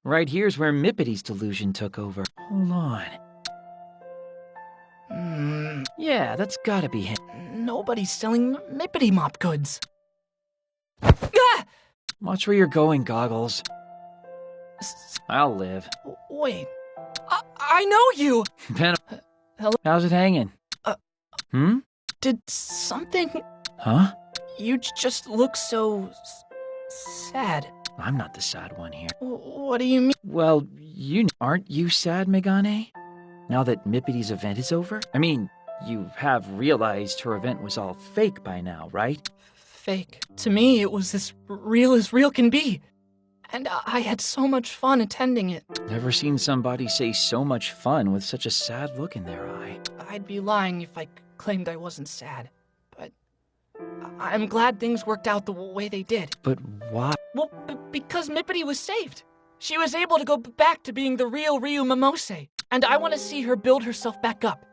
D: Right here's where Mippity's delusion took over. Hold on. Yeah, that's gotta be him.
E: Nobody's selling Mippity mop goods. Ah!
D: Watch where you're going, Goggles. I'll live.
E: Wait. I know you!
D: Ben,
E: hello?
D: How's it hanging?
E: Did something...
D: Huh?
E: You just look so... sad.
D: I'm not the sad one here.
E: What do you mean?
D: Well, aren't you sad, Megane? Now that Mippity's event is over? I mean, you have realized her event was all fake by now, right?
E: Fake. To me, it was as real can be. And I had so much fun attending it.
D: Never seen somebody say so much fun with such a sad look in their eye.
E: I'd be lying if I claimed I wasn't sad. But I'm glad things worked out the way they did.
D: But why?
E: Well, because Mippity was saved. She was able to go back to being the real Ryu Momose. And I want to see her build herself back up.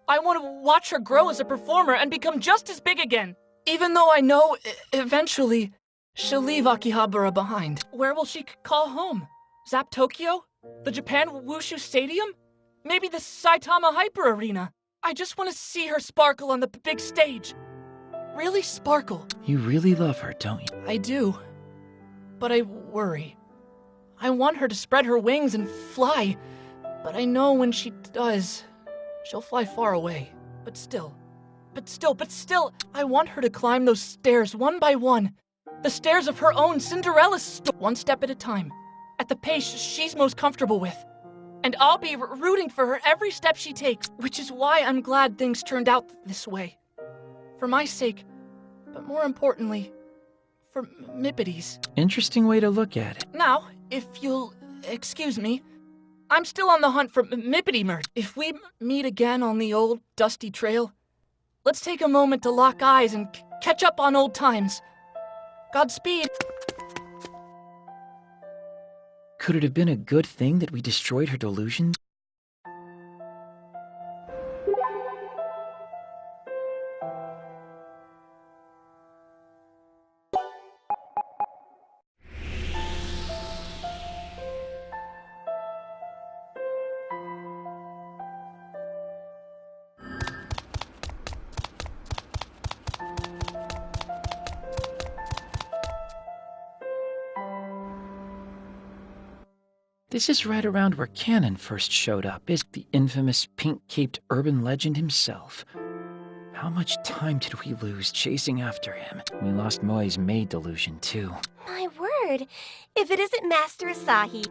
E: I want to watch her grow as a performer and become just as big again. Even though I know eventually she'll leave Akihabara behind. Where will she call home? Zap Tokyo? The Japan Wushu Stadium? Maybe the Saitama Hyper Arena? I just want to see her sparkle on the big stage. Really sparkle.
D: You really love her, don't you?
E: I do. But I worry. I want her to spread her wings and fly. But I know when she does, she'll fly far away. But still, I want her to climb those stairs one by one. The stairs of her own Cinderella one step at a time. At the pace she's most comfortable with. And I'll be rooting for her every step she takes. Which is why I'm glad things turned out this way. For my sake, but more importantly, for Mippity's.
D: Interesting way to look at it.
E: Now, if you'll excuse me, I'm still on the hunt for Mippity merch. If we meet again on the old dusty trail, let's take a moment to lock eyes and catch up on old times. Godspeed.
D: Could it have been a good thing that we destroyed her delusions? This is right around where Cannon first showed up, is the infamous pink-caped urban legend himself. How much time did we lose chasing after him? We lost Moi's maid delusion, too.
G: My word! If it isn't Master Asahi.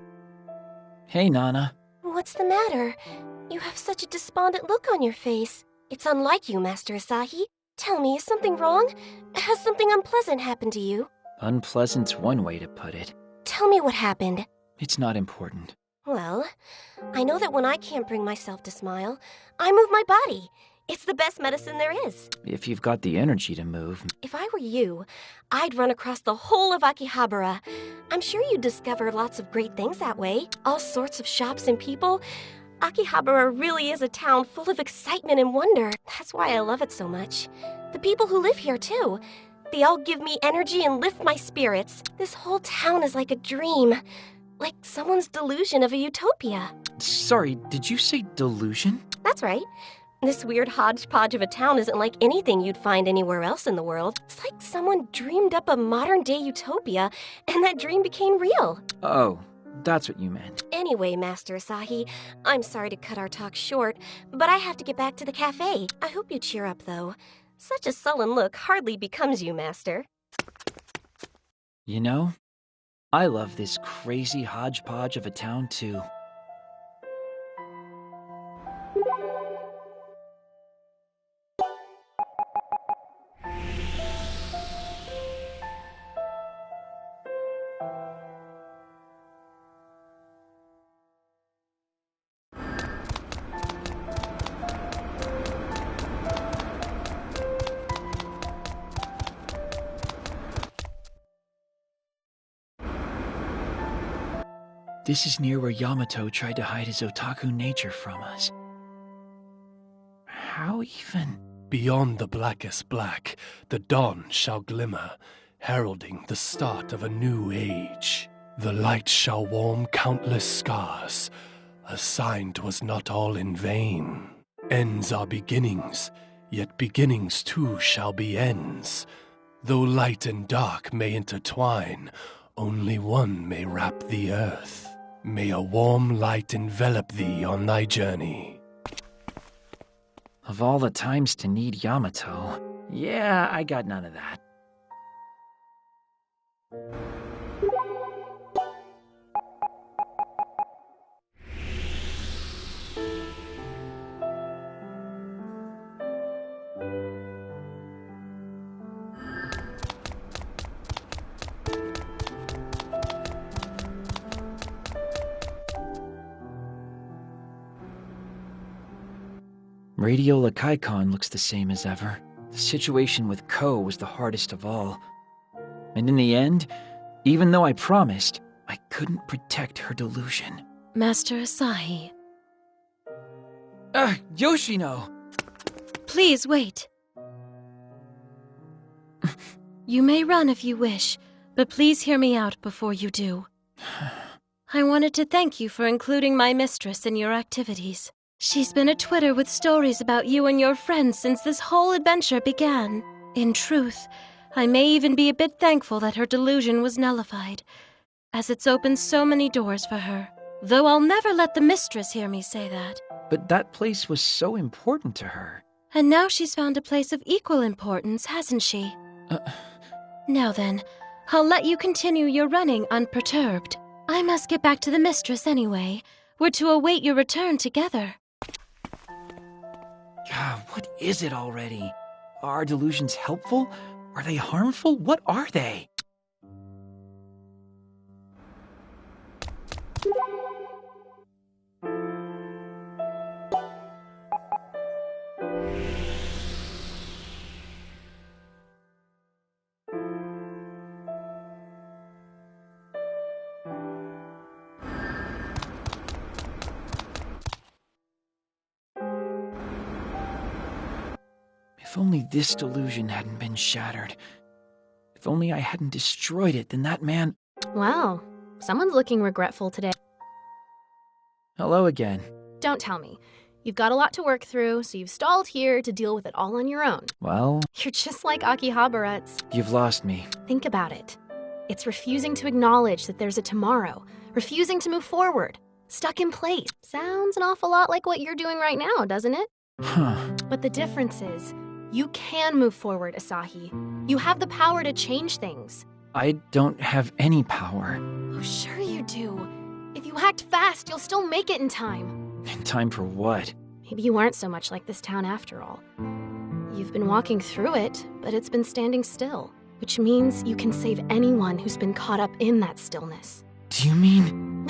D: Hey, Nana.
G: What's the matter? You have such a despondent look on your face. It's unlike you, Master Asahi. Tell me, is something wrong? Has something unpleasant happened to you?
D: Unpleasant's one way to put it.
G: Tell me what happened.
D: It's not important.
G: Well, I know that when I can't bring myself to smile, I move my body. It's the best medicine there is.
D: If you've got the energy to move.
G: If I were you, I'd run across the whole of Akihabara. I'm sure you'd discover lots of great things that way. All sorts of shops and people. Akihabara really is a town full of excitement and wonder. That's why I love it so much. The people who live here, too. They all give me energy and lift my spirits. This whole town is like a dream. Like someone's delusion of a utopia.
D: Sorry, did you say delusion?
G: That's right. This weird hodgepodge of a town isn't like anything you'd find anywhere else in the world. It's like someone dreamed up a modern-day utopia, and that dream became real.
D: Oh, that's what you meant.
G: Anyway, Master Asahi, I'm sorry to cut our talk short, but I have to get back to the cafe. I hope you cheer up, though. Such a sullen look hardly becomes you, Master.
D: You know, I love this crazy hodgepodge of a town, too. This is near where Yamato tried to hide his otaku nature from us. How even?
T: Beyond the blackest black, the dawn shall glimmer, heralding the start of a new age. The light shall warm countless scars, a sign 'twas not all in vain. Ends are beginnings, yet beginnings too shall be ends. Though light and dark may intertwine, only one may wrap the earth. May a warm light envelop thee on thy journey.
D: Of all the times to need Yamato, yeah, I got none of that. Radio Lakaikon looks the same as ever. The situation with Ko was the hardest of all. And in the end, even though I promised, I couldn't protect her delusion.
N: Master Asahi.
D: Yoshino!
N: Please wait. You may run if you wish, but please hear me out before you do. I wanted to thank you for including my mistress in your activities. She's been a Twitter with stories about you and your friends since this whole adventure began. In truth, I may even be a bit thankful that her delusion was nullified, as it's opened so many doors for her. Though I'll never let the mistress hear me say that.
D: But that place was so important to her.
N: And now she's found a place of equal importance, hasn't she? Now then, I'll let you continue your running unperturbed. I must get back to the mistress anyway. We're to await your return together.
D: God, what is it already? Are delusions helpful? Are they harmful? What are they? If only this delusion hadn't been shattered. If only I hadn't destroyed it, then that man...
N: Wow, someone's looking regretful today.
D: Hello again.
N: Don't tell me. You've got a lot to work through, so you've stalled here to deal with it all on your own.
D: Well...
N: You're just like Akihabara.
D: You've lost me.
N: Think about it. It's refusing to acknowledge that there's a tomorrow, refusing to move forward, stuck in place. Sounds an awful lot like what you're doing right now, doesn't it? But the difference is, you can move forward, Asahi. You have the power to change things.
D: I don't have any power.
N: Oh, sure you do. If you act fast, you'll still make it in time.
D: In time for what?
N: Maybe you aren't so much like this town after all. You've been walking through it, but it's been standing still, which means you can save anyone who's been caught up in that stillness.
D: Do you mean...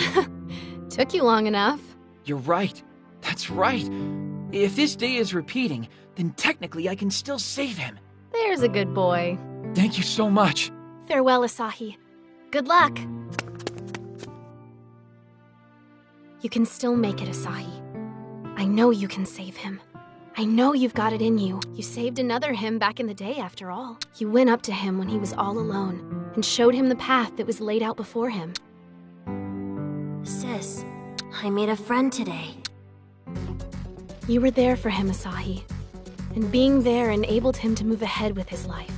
N: Took you long enough.
D: You're right. That's right. If this day is repeating, then technically I can still save him.
N: There's a good boy.
D: Thank you so much.
N: Farewell, Asahi. Good luck. You can still make it, Asahi. I know you can save him. I know you've got it in you. You saved another him back in the day, after all. You went up to him when he was all alone and showed him the path that was laid out before him.
C: Sis, I made a friend today.
N: You were there for him, Asahi. And being there enabled him to move ahead with his life.